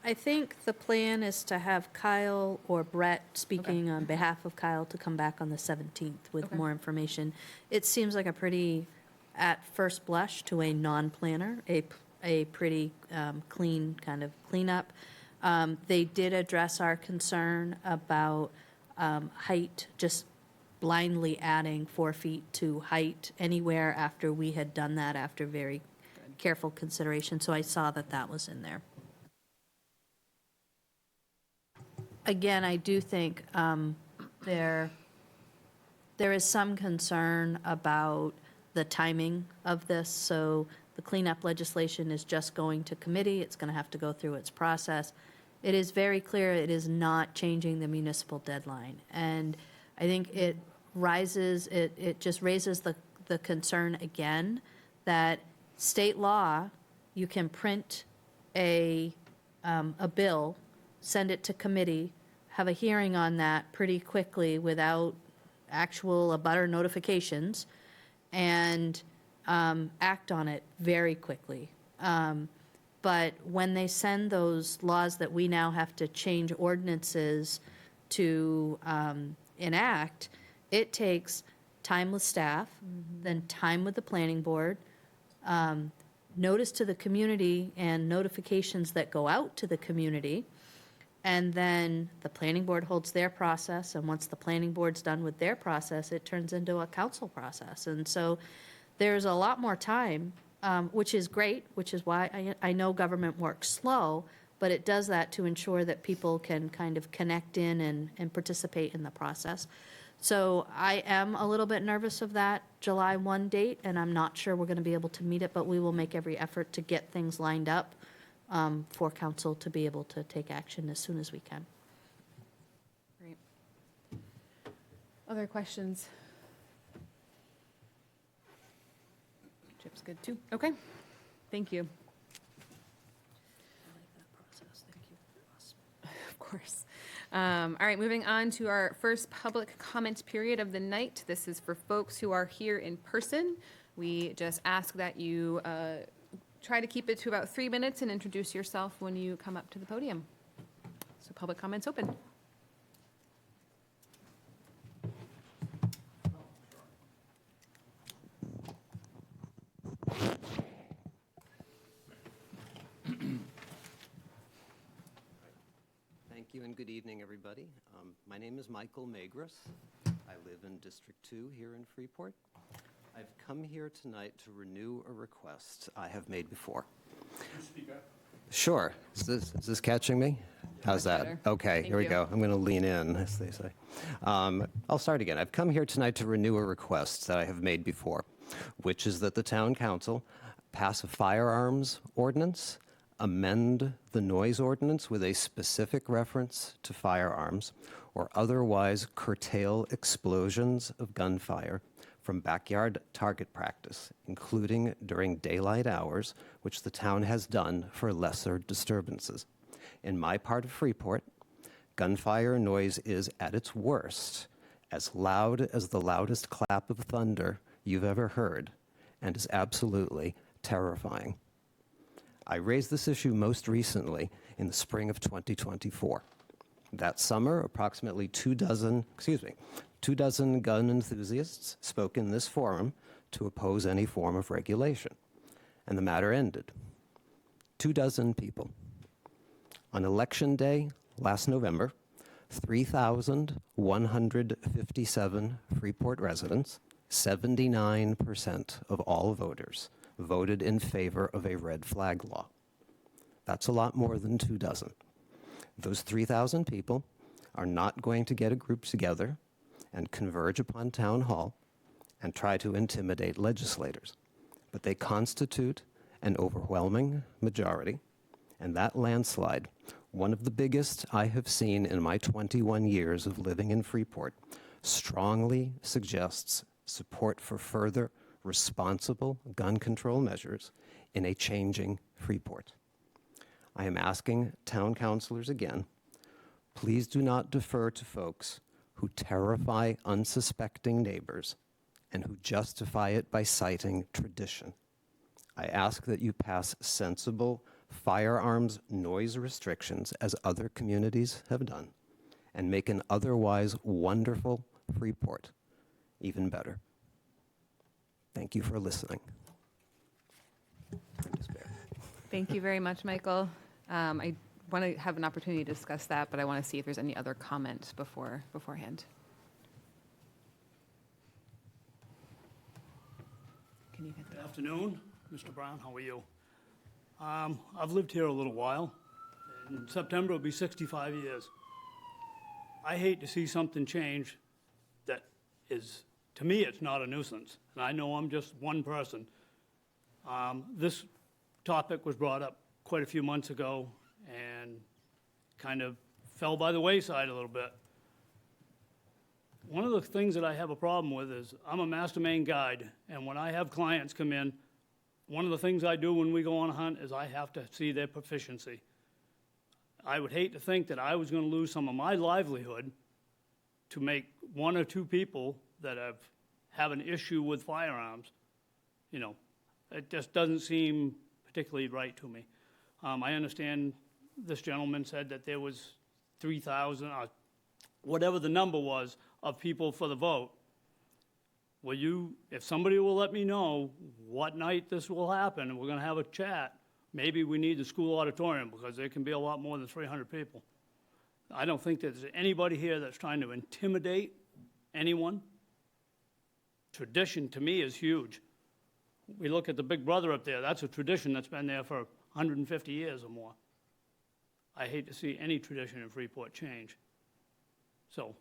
I think the plan is to have Kyle or Brett speaking on behalf of Kyle to come back on the 17th with Okay. more information. It seems like a pretty, at first blush, to a non-planner, a pretty clean kind of cleanup. They did address our concern about height, just blindly adding 4 feet to height anywhere after we had done that after very careful consideration. So I saw that that was in there. Again, I do think there is some concern about the timing of this. So the cleanup legislation is just going to committee. It's going to have to go through its process. It is very clear it is not changing the municipal deadline. And I think it just raises the concern again that state law, you can print a bill, send it to committee, have a hearing on that pretty quickly without actual abutter notifications, and act on it very quickly. But when they send those laws that we now have to change ordinances to enact, it takes time with staff, then time with the planning board, notice to the community and notifications that go out to the community, and then the planning board holds their process, and once the planning board's done with their process, it turns into a council process. And so there's a lot more time, which is great, which is why I know government works slow, but it does that to ensure that people can kind of connect in and participate in the process. So I am a little bit nervous of that July 1 date, and I'm not sure we're going to be able to meet it, but we will make every effort to get things lined up for council to be able to take action as soon as we can. Great. Other questions? Chip's good too. Okay. Thank you. Of course. All right, moving on to our first public comment period of the night. This is for folks who are here in person. We just ask that you try to keep it to about 3 minutes and introduce yourself when you come up to the podium. So public comments open. Thank you and good evening, everybody. My name is Michael Magris. I live in District 2 here in Freeport. I've come here tonight to renew a request I have made before. Can you speak up? Sure. Is this catching me? How's that? better. Okay, Thank here we you. go. I'm going to lean in, as they say. I'll start again. I've come here tonight to renew a request that I have made before, which is that the town council pass a firearms ordinance, amend the noise ordinance with a specific reference to firearms, or otherwise curtail explosions of gunfire from backyard target practice, including during daylight hours, which the town has done for lesser disturbances. In my part of Freeport, gunfire noise is at its worst, as loud as the loudest clap of thunder you've ever heard, and is absolutely terrifying. I raised this issue most recently in the spring of 2024. That summer, approximately 24 gun enthusiasts spoke in this forum to oppose any form of regulation, and the matter ended. 24 people. On Election Day last November, 3,157 Freeport residents, 79% of all voters, voted in favor of a red flag law. That's a lot more than 24. Those 3,000 people are not going to get a group together and converge upon town hall and try to intimidate legislators, but they constitute an overwhelming majority, and that landslide, one of the biggest I have seen in my 21 years of living in Freeport, strongly suggests support for further responsible gun control measures in a changing Freeport. I am asking town councilors again, please do not defer to folks who terrify unsuspecting neighbors and who justify it by citing tradition. I ask that you pass sensible firearms noise restrictions as other communities have done and make an otherwise wonderful Freeport even better. Thank you for listening. Thank you very much, Michael. I want to have an opportunity to discuss that, but I want to see if there's any other comment beforehand. Can you get Good afternoon, Mr. Brown, how are you? I've lived here a little while. In September, it'll be 65 years. I hate to see something change that is, to me, it's not a nuisance. And I know I'm just one person. This topic was brought up quite a few months ago and kind of fell by the wayside a little bit. One of the things that I have a problem with is I'm a master main guide, and when I have clients come in, one of the things I do when we go on a hunt is I have to see their proficiency. I would hate to think that I was going to lose some of my livelihood to make one or two people that have an issue with firearms. You know, it just doesn't seem particularly right to me. I understand this gentleman said that there was 3,000, whatever the number was, of people for the vote. Will you, if somebody will let me know what night this will happen, and we're going to have a chat, maybe we need the school auditorium because there can be a lot more than 300 people. I don't think there's anybody here that's trying to intimidate anyone. Tradition, to me, is huge. We look at the Big Brother up there. That's a tradition that's been there for 150 years or more. I hate to see any tradition in Freeport change. So,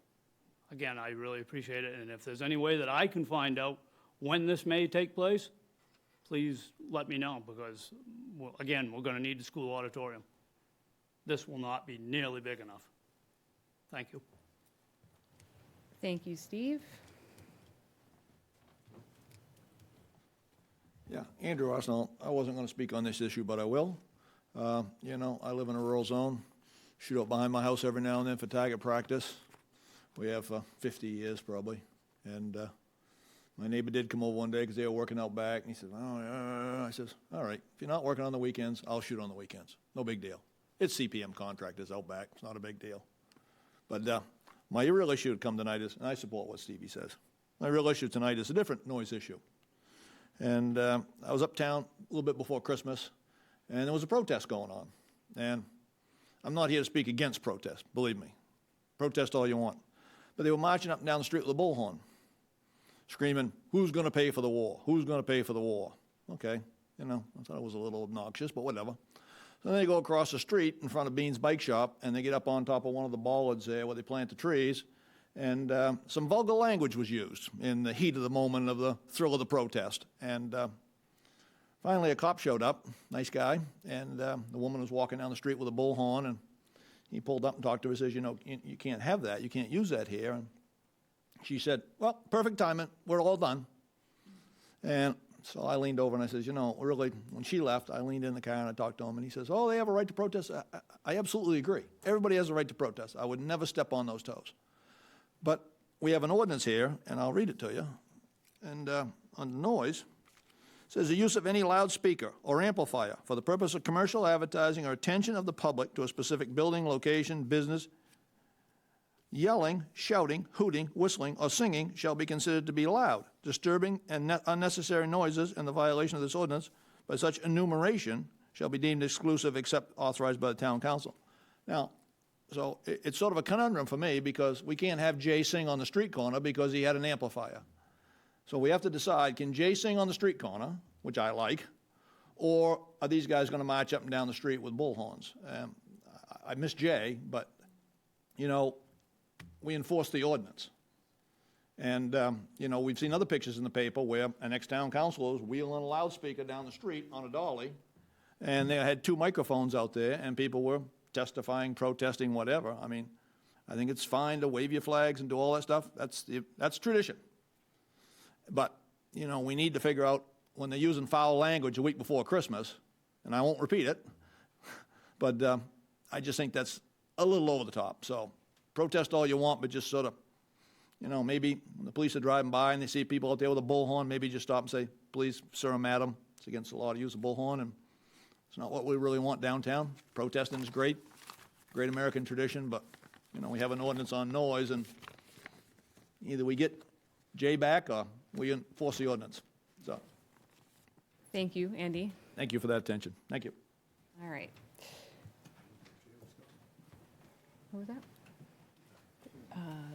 again, I really appreciate it, and if there's any way that I can find out when this may take place, please let me know, because, well, again, we're going to need the school auditorium. This will not be nearly big enough. Thank you. Thank you, Steve. Yeah, Andrew Arsenal, I wasn't going to speak on this issue, but I will. You know, I live in a rural zone, shoot up behind my house every now and then for target practice. We have 50 years probably. And my neighbor did come over one day because they were working out back, and he said, oh, yeah. I says, all right, if you're not working on the weekends, I'll shoot on the weekends. No big deal. It's CPM contractors out back. It's not a big deal. But my real issue to come tonight is, and I support what Stevie says, my real issue tonight is a different noise issue. And I was uptown a little bit before Christmas, and there was a protest going on. And I'm not here to speak against protest, believe me. Protest all you want. But they were marching up and down the street with a bullhorn, screaming, who's going to pay for the war? Who's going to pay for the war? Okay, you know, I thought it was a little obnoxious, but whatever. So then they go across the street in front of Bean's Bike Shop, and they get up on top of one of the bollards there where they plant the trees, and some vulgar language was used in the heat of the moment of the thrill of the protest. And finally a cop showed up, nice guy, and the woman was walking down the street with a bullhorn, and he pulled up and talked to her, says, you know, you can't have that, you can't use that here. And she said, well, perfect timing, we're all done. And so I leaned over and I says, you know, really, when she left, I leaned in the car and I talked to him, and he says, oh, they have a right to protest. I absolutely agree. Everybody has a right to protest. I would never step on those toes. But we have an ordinance here, and I'll read it to you. And on noise, it says the use of any loudspeaker or amplifier for the purpose of commercial advertising or attention of the public to a specific building, location, business, yelling, shouting, hooting, whistling, or singing shall be considered to be loud, disturbing, and unnecessary noises in the violation of this ordinance by such enumeration shall be deemed exclusive except authorized by the town council. Now, so it's sort of a conundrum for me because we can't have Jay sing on the street corner because he had an amplifier. So we have to decide, can Jay sing on the street corner, which I like, or are these guys going to march up and down the street with bullhorns? I miss Jay, but, you know, we enforce the ordinance. And, you know, we've seen other pictures in the paper where an ex-town councilor was wheeling a loudspeaker down the street on a dolly, and they had 2 microphones out there, and people were testifying, protesting, whatever. I mean, I think it's fine to wave your flags and do all that stuff. That's tradition. But, you know, we need to figure out when they're using foul language a week before Christmas, and I won't repeat it, but I just think that's a little over the top. So protest all you want, but just sort of, you know, maybe when the police are driving by and they see people out there with a bullhorn, maybe just stop and say, please, sir and madam, it's against the law to use a bullhorn, and it's not what we really want downtown. Protesting is great American tradition, but, you know, we have an ordinance on noise, and either we get Jay back or we enforce the ordinance. So, Thank you, Andy. thank you for that attention. Thank you. All right. What was that?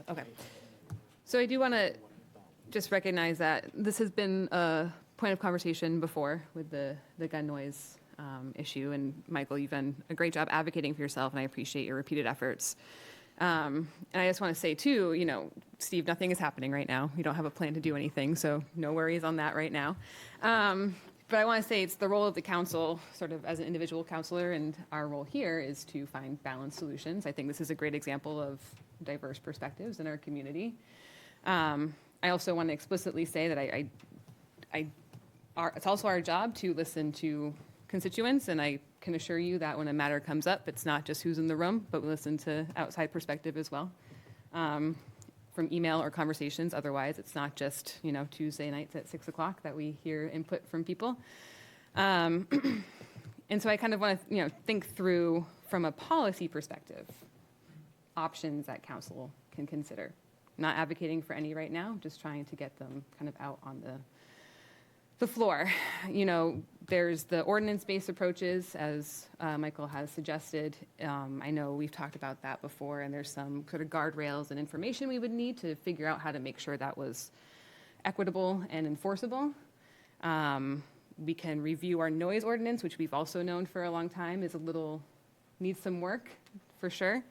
Okay. So I do want to just recognize that this has been a point of conversation before with the gun noise issue. And Michael, you've done a great job advocating for yourself, and I appreciate your repeated efforts. And I just want to say, too, you know, Steve, nothing is happening right now. We don't have a plan to do anything, so no worries on that right now. But I want to say it's the role of the council, sort of as an individual counselor, and our role here is to find balanced solutions. I think this is a great example of diverse perspectives in our community. I also want to explicitly say that it's also our job to listen to constituents, and I can assure you that when a matter comes up, it's not just who's in the room, but we listen to outside perspective as well, from email or conversations. Otherwise, it's not just, you know, Tuesday nights at 6 o'clock that we hear input from people. And so I kind of want to, you know, think through from a policy perspective, options that council can consider. Not advocating for any right now, just trying to get them kind of out on the floor. You know, there's the ordinance-based approaches, as Michael has suggested. I know we've talked about that before, and there's some sort of guardrails and information we would need to figure out how to make sure that was equitable and enforceable. We can review our noise ordinance, which we've also known for a long time needs some work, for sure.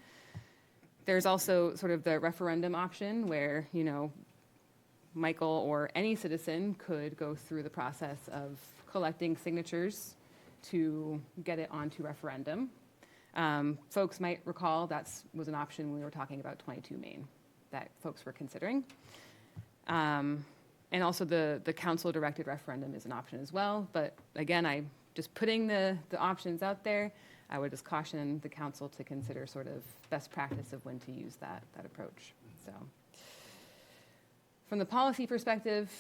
There's also sort of the referendum option where, you know, Michael or any citizen could go through the process of collecting signatures to get it onto referendum. Folks might recall that was an option when we were talking about 22 Main that folks were considering. And also the council-directed referendum is an option as well. But again, I'm just putting the options out there. I would just caution the council to consider sort of best practice of when to use that approach. So from the policy perspective,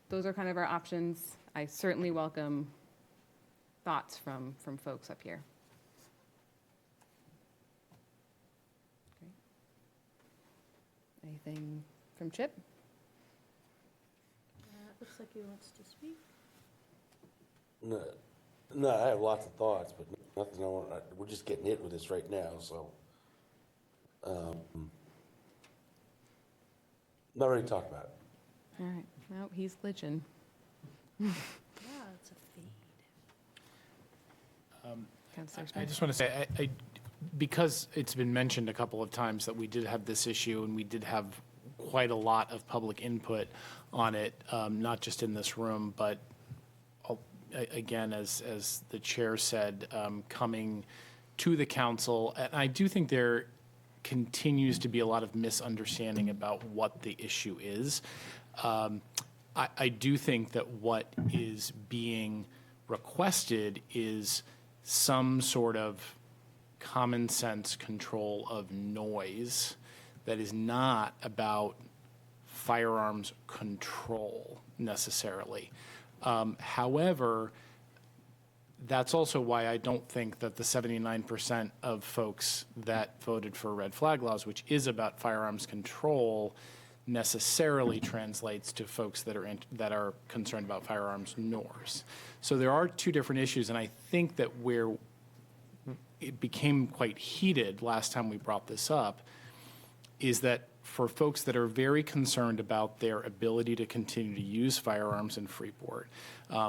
those are kind of our options. I certainly welcome thoughts from folks up here. Great. Anything from Chip? Looks like he wants to speak. No, I have lots of thoughts, but nothing I want. We're just getting hit with this right now, so not ready to talk about it. All right. Well, he's glitching. Yeah, it's a feed. Councilor I Smith? just want to say, because it's been mentioned a couple of times that we did have this issue and we did have quite a lot of public input on it, not just in this room, but again, as the chair said, coming to the council. And I do think there continues to be a lot of misunderstanding about what the issue is. I do think that what is being requested is some sort of common sense control of noise that is not about firearms control necessarily. However, that's also why I don't think that the 79% of folks that voted for red flag laws, which is about firearms control, necessarily translates to folks that are concerned about firearms noise. So there are two different issues, and I think that where it became quite heated last time we brought this up is that for folks that are very concerned about their ability to continue to use firearms in Freeport,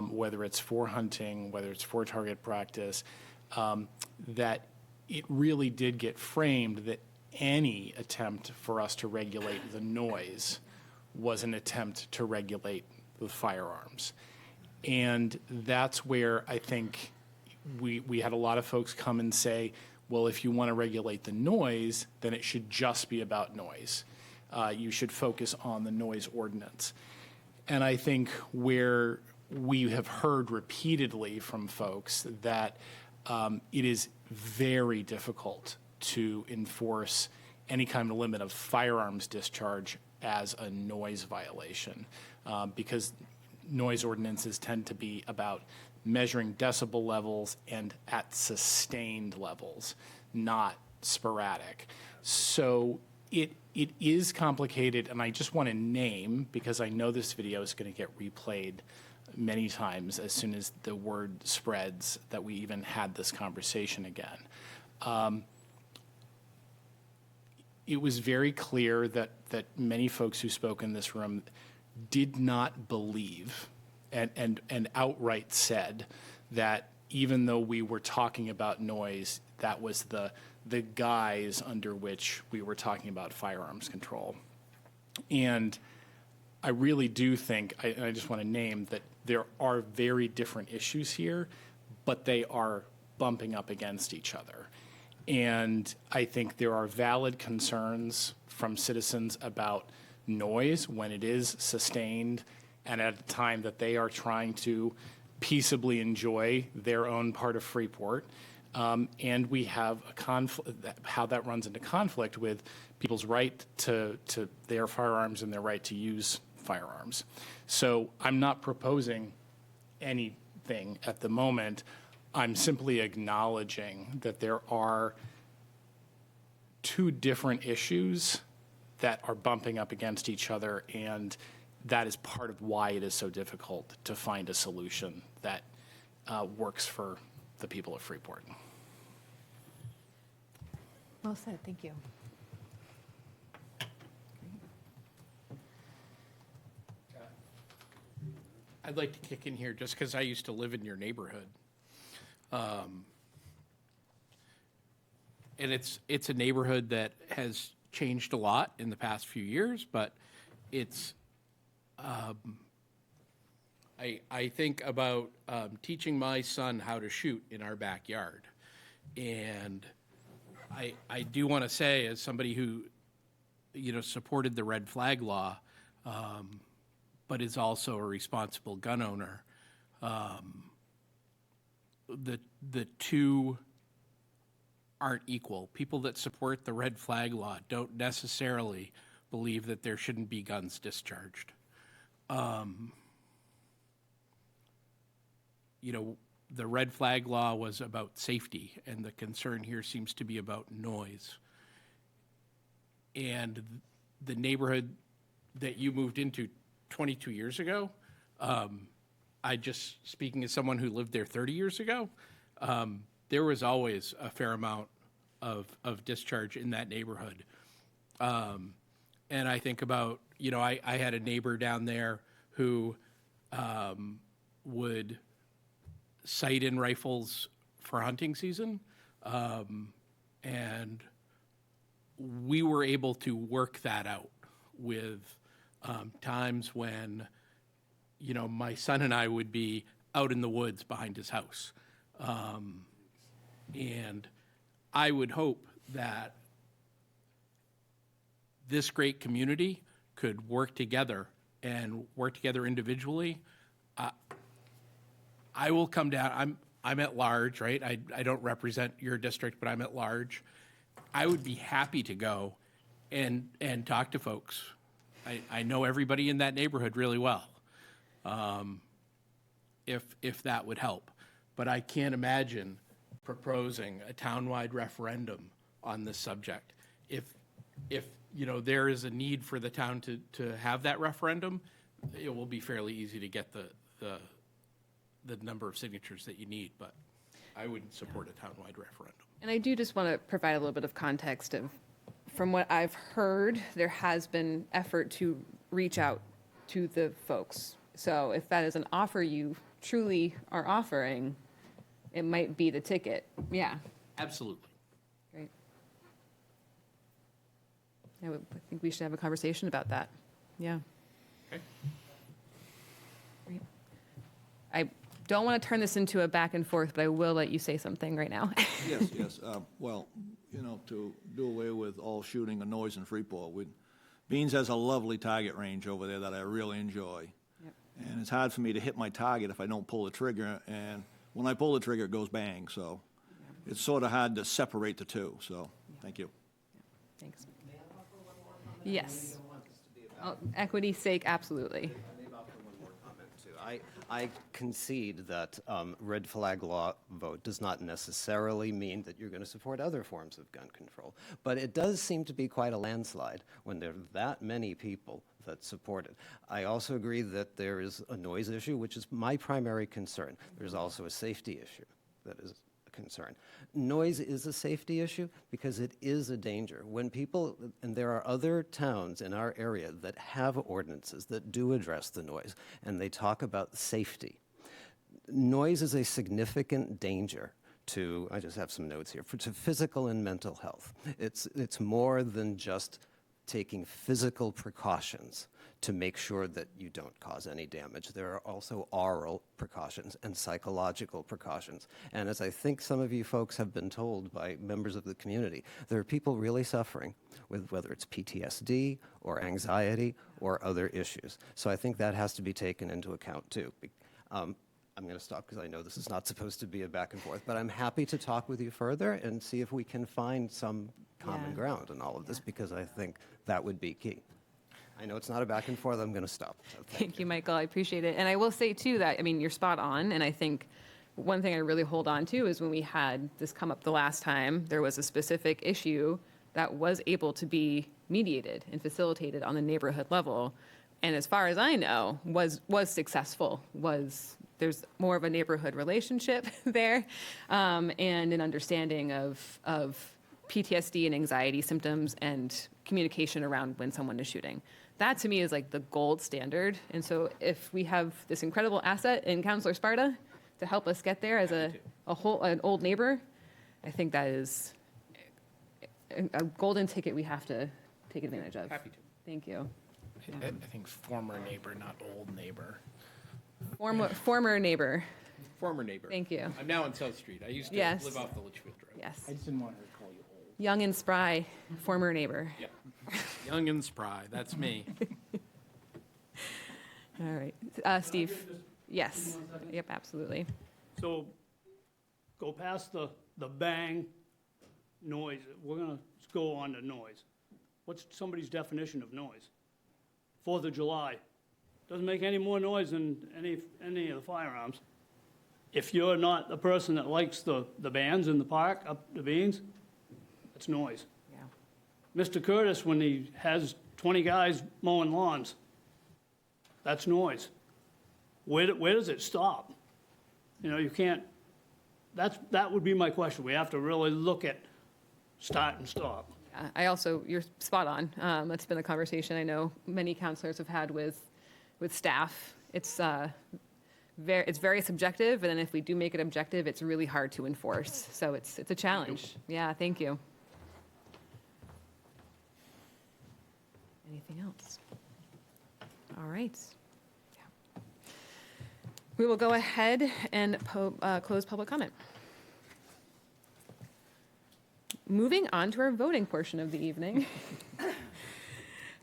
whether it's for hunting, whether it's for target practice, that it really did get framed that any attempt for us to regulate the noise was an attempt to regulate the firearms. And that's where I think we had a lot of folks come and say, well, if you want to regulate the noise, then it should just be about noise. You should focus on the noise ordinance. And I think where we have heard repeatedly from folks that it is very difficult to enforce any kind of limit of firearms discharge as a noise violation, because noise ordinances tend to be about measuring decibel levels and at sustained levels, not sporadic. So it is complicated, and I just want to name, because I know this video is going to get replayed many times as soon as the word spreads that we even had this conversation again. It was very clear that many folks who spoke in this room did not believe and outright said that even though we were talking about noise, that was the guise under which we were talking about firearms control. And I really do think, I just want to name that there are very different issues here, but they are bumping up against each other. And I think there are valid concerns from citizens about noise when it is sustained and at a time that they are trying to peaceably enjoy their own part of Freeport. And we have a conflict, how that runs into conflict with people's right to their firearms and their right to use firearms. So I'm not proposing anything at the moment. I'm simply acknowledging that there are two different issues that are bumping up against each other, and that is part of why it is so difficult to find a solution that works for the people of Freeport. Well said, thank you. I'd like to kick in here just because I used to live in your neighborhood. And it's a neighborhood that has changed a lot in the past few years, but it's, I think about teaching my son how to shoot in our backyard. And I do want to say, as somebody who, supported the red flag law, but is also a responsible gun owner, the two aren't equal. People that support the red flag law don't necessarily believe that there shouldn't be guns discharged. The red flag law was about safety, and the concern here seems to be about noise. And the neighborhood that you moved into 22 years ago, speaking as someone who lived there 30 years ago, there was always a fair amount of discharge in that neighborhood. And I think about, I had a neighbor down there who would sight in rifles for hunting season. And we were able to work that out with times when, my son and I would be out in the woods behind his house. And I would hope that this great community could work together and work together individually. I will come down. I'm at large, right? I don't represent your district, but I'm at large. I would be happy to go and talk to folks. I know everybody in that neighborhood really well, if that would help. But I can't imagine proposing a townwide referendum on this subject. If there is a need for the town to have that referendum, it will be fairly easy to get the number of signatures that you need, but I wouldn't support a townwide referendum. And I do just want to provide a little bit of context of, from what I've heard, there has been effort to reach out to the folks. So if that is an offer you truly are offering, it might be the ticket. Yeah. Absolutely. Great. I think we should have a conversation about that. Yeah. I don't want to turn this into a back and forth, but I will let you say something right now. Yes, yes. Well, you know, to do away with all shooting and noise in Freeport, Beans has a lovely target range over there that I really enjoy. Yep. And it's hard for me to hit my target if I don't pull the trigger, and when I pull the trigger, it goes bang, so it's sort of hard to separate the two, so, thank you. Thanks. Yes. Oh, equity's sake, absolutely. I concede that red flag law vote does not necessarily mean that you're going to support other forms of gun control. But it does seem to be quite a landslide when there are that many people that support it. I also agree that there is a noise issue, which is my primary concern. There's also a safety issue that is a concern. Noise is a safety issue because it is a danger. When people, and there are other towns in our area that have ordinances that do address the noise, and they talk about safety. Noise is a significant danger to, I just have some notes here, to physical and mental health. It's more than just taking physical precautions to make sure that you don't cause any damage. There are also oral precautions and psychological precautions. And as I think some of you folks have been told by members of the community, there are people really suffering with whether it's PTSD or anxiety or other issues. So I think that has to be taken into account too. I'm going to stop because I know this is not supposed to be a back and forth, but I'm happy to talk with you further and see if we can find some common ground in all of this, because I think that would be key. I know it's not a back and forth. I'm going to stop. So Thank you, Michael. I appreciate it. And I will say, too, that, I mean, you're spot on. And I think one thing I really hold on to is when we had this come up the last time, there was a specific issue that was able to be mediated and facilitated on the neighborhood level. And as far as I know, was successful, there's more of a neighborhood relationship there, and an understanding of PTSD and anxiety symptoms and communication around when someone is shooting. That to me is like the gold standard. And so if we have this incredible asset in Councilor Sparta to help us get there as an old neighbor, I think that is a golden ticket we have to take advantage of. Happy to. Thank you. I think former neighbor, not old neighbor. Former neighbor. Former neighbor. Thank you. I'm now on South Street. I used to Yes. live off the Litchfield Road. Yes. I just didn't want her to call you old. Young and spry, former neighbor. Yeah. Young and spry. That's me. All right. Steve? Yes. Yep, absolutely. So go past the bang noise. We're going to go on to noise. What's somebody's definition of noise? 4th of July. Doesn't make any more noise than any of the firearms. If you're not the person that likes the bands in the park, up the beans, it's noise. Yeah. Mr. Curtis, when he has 20 guys mowing lawns, that's noise. Where does it stop? You know, you can't, that would be my question. We have to really look at start and stop. You're spot on. That's been a conversation I know many counselors have had with staff. It's very subjective, and then if we do make it objective, it's really hard to enforce. So it's a challenge. Yeah, thank you. Anything else? All right. Yeah. We will go ahead and close public comment. Moving on to our voting portion of the evening.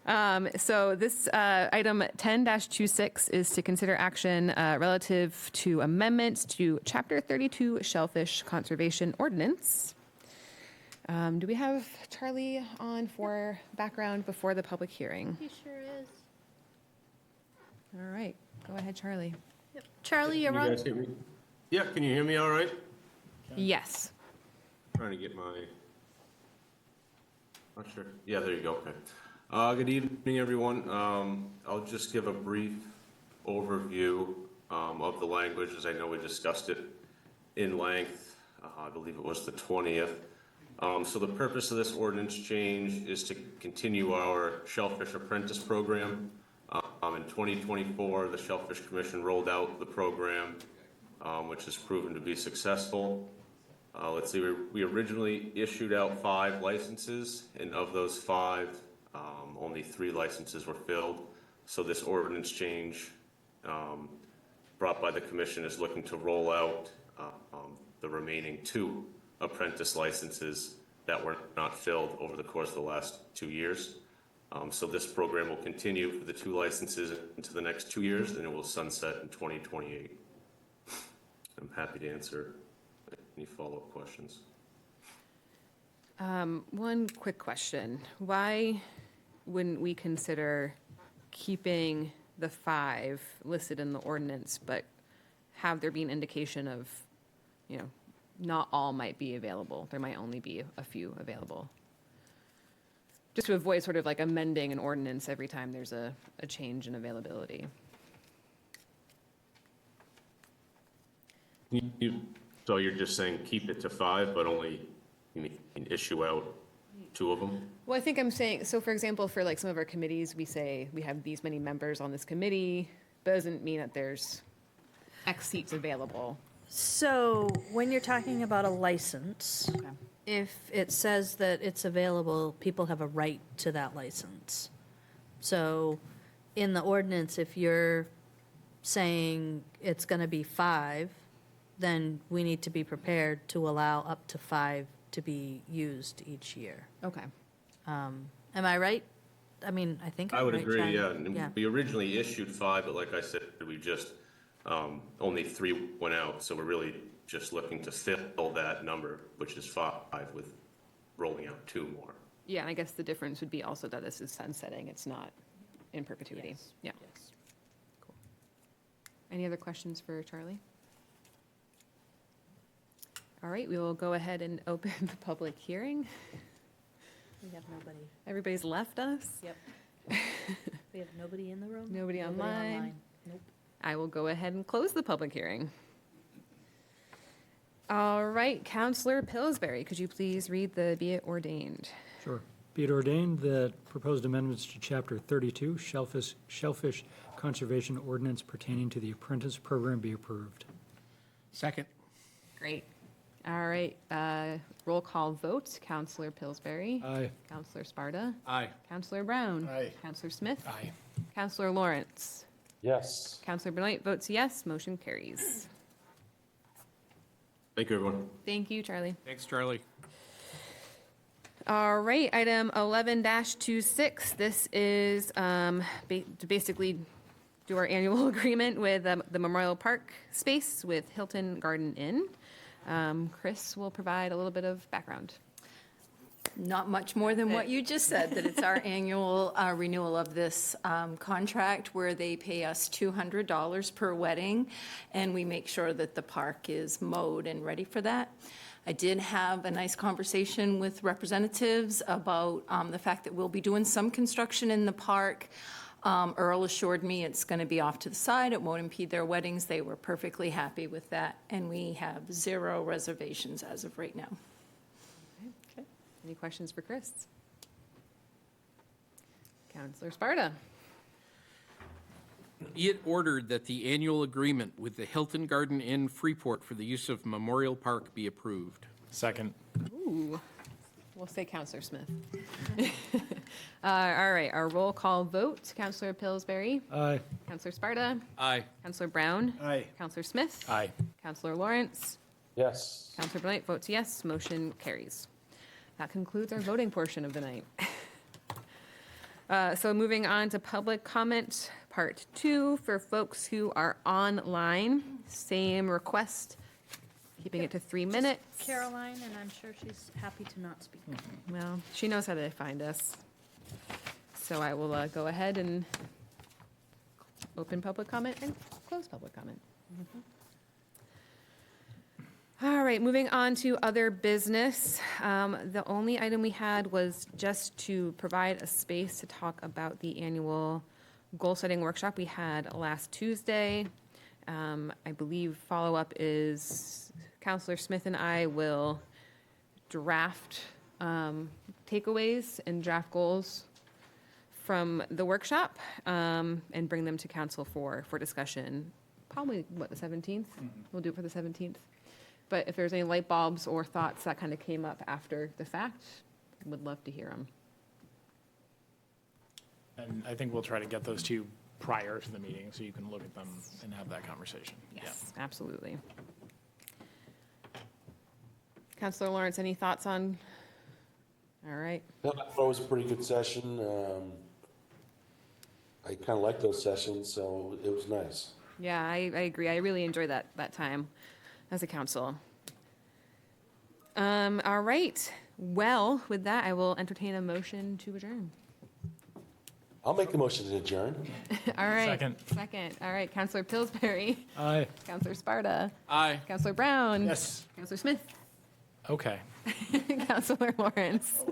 So this item 10-26 is to consider action relative to amendments to Chapter 32 Shellfish Conservation Ordinance. Do we have Charlie on for background before the public hearing? He sure is. All right, go ahead, Charlie. Yep. Charlie, you're Can you on. guys hear me? Yeah, can you hear me all right? Yes. Trying to get my, not sure. Yeah, there you go, okay. Good evening, everyone. I'll just give a brief overview of the language, as I know we discussed it in length. I believe it was the 20th. So the purpose of this ordinance change is to continue our Shellfish Apprentice Program. In 2024, the Shellfish Commission rolled out the program, which has proven to be successful. Let's see, we originally issued out 5 licenses, and of those 5, only 3 licenses were filled. So this ordinance change brought by the commission is looking to roll out the remaining 2 apprentice licenses that were not filled over the course of the last 2 years. So this program will continue for the 2 licenses into the next 2 years, and it will sunset in 2028. I'm happy to answer any follow-up questions. One quick question. Why wouldn't we consider keeping the 5 listed in the ordinance, but have there be an indication of, not all might be available? There might only be a few available. Just to avoid sort of like amending an ordinance every time there's a change in availability. So you're just saying keep it to 5, but only you can issue out 2 of them? Well, I think I'm saying, so for example, for like some of our committees, we say we have these many members on this committee, but it doesn't mean that there's X seats available. So when you're talking about a license, if it says that it's available, people have a right to that license. So in the ordinance, if you're saying it's going to be 5, then we need to be prepared to allow up to 5 to be used each year. Okay. Am I right? I mean, I think I I'm would right, agree, Chad. yeah. And we originally issued 5, but like I said, we just, only 3 went out. So we're really just looking to fill that number, which is 5, with rolling out 2 more. Yeah, and I guess the difference would be also that this is sunsetting. It's not in perpetuity. Yes. Yeah. Yes. Cool. Any other questions for Charlie? All right, we will go ahead and open the public hearing. We have nobody. Everybody's left us. Yep. We have nobody in the room? Nobody online. Nope. I will go ahead and close the public hearing. All right, Counselor Pillsbury, could you please read the be it ordained? Sure. Be it ordained that proposed amendments to Chapter 32, Shellfish Conservation Ordinance pertaining to the apprentice program be approved. Second. Great. All right, roll call vote. Counselor Pillsbury. Aye. Counselor Sparta. Aye. Counselor Brown. Aye. Counselor Smith. Aye. Counselor Lawrence. Yes. Counselor Benoit votes yes. Motion carries. Thank you, everyone. Thank you, Charlie. Thanks, Charlie. All right, item 11-26. This is to basically do our annual agreement with the Memorial Park space with Hilton Garden Inn. Chris will provide a little bit of background. Not much more than what you just said, that it's our annual renewal of this contract where they pay us $200 per wedding, and we make sure that the park is mowed and ready for that. I did have a nice conversation with representatives about the fact that we'll be doing some construction in the park. Earl assured me it's going to be off to the side. It won't impede their weddings. They were perfectly happy with that, and we have 0 reservations as of right now. Okay. Any questions for Chris? Counselor Sparta. Be it ordered that the annual agreement with the Hilton Garden Inn Freeport for the use of Memorial Park be approved. Second. Ooh, we'll say Counselor Smith. All right, our roll call vote. Counselor Pillsbury. Aye. Counselor Sparta. Aye. Counselor Brown. Aye. Counselor Smith. Aye. Counselor Lawrence. Yes. Counselor Benoit votes yes. Motion carries. That concludes our voting portion of the night. So moving on to public comment, part 2, for folks who are online. Same request, keeping it to 3 minutes. Caroline, and I'm sure she's happy to not speak. Well, she knows how to find us. So I will go ahead and open public comment and close public comment. All right, moving on to other business. The only item we had was just to provide a space to talk about the annual goal-setting workshop we had last Tuesday. I believe follow-up is Counselor Smith and I will draft takeaways and draft goals from the workshop and bring them to council for discussion. Probably, what, the 17th? We'll do it for the 17th. But if there's any light bulbs or thoughts that kind of came up after the fact, would love to hear them. And I think we'll try to get those to you prior to the meeting so you can look at them and have that conversation. Yes, absolutely. Counselor Lawrence, any thoughts on? All right. No, I thought it was a pretty good session. I kind of like those sessions, so it was nice. Yeah, I agree. I really enjoyed that time as a council. All right. Well, with that, I will entertain a motion to adjourn. I'll make the motion to adjourn. All right. Second. Second. All right. Counselor Pillsbury. Aye. Counselor Sparta. Aye. Counselor Brown. Yes. Counselor Smith. Okay. Counselor Lawrence.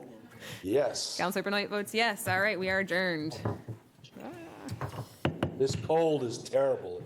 Yes. Counselor Benoit votes yes. All right. We are adjourned. This cold is terrible.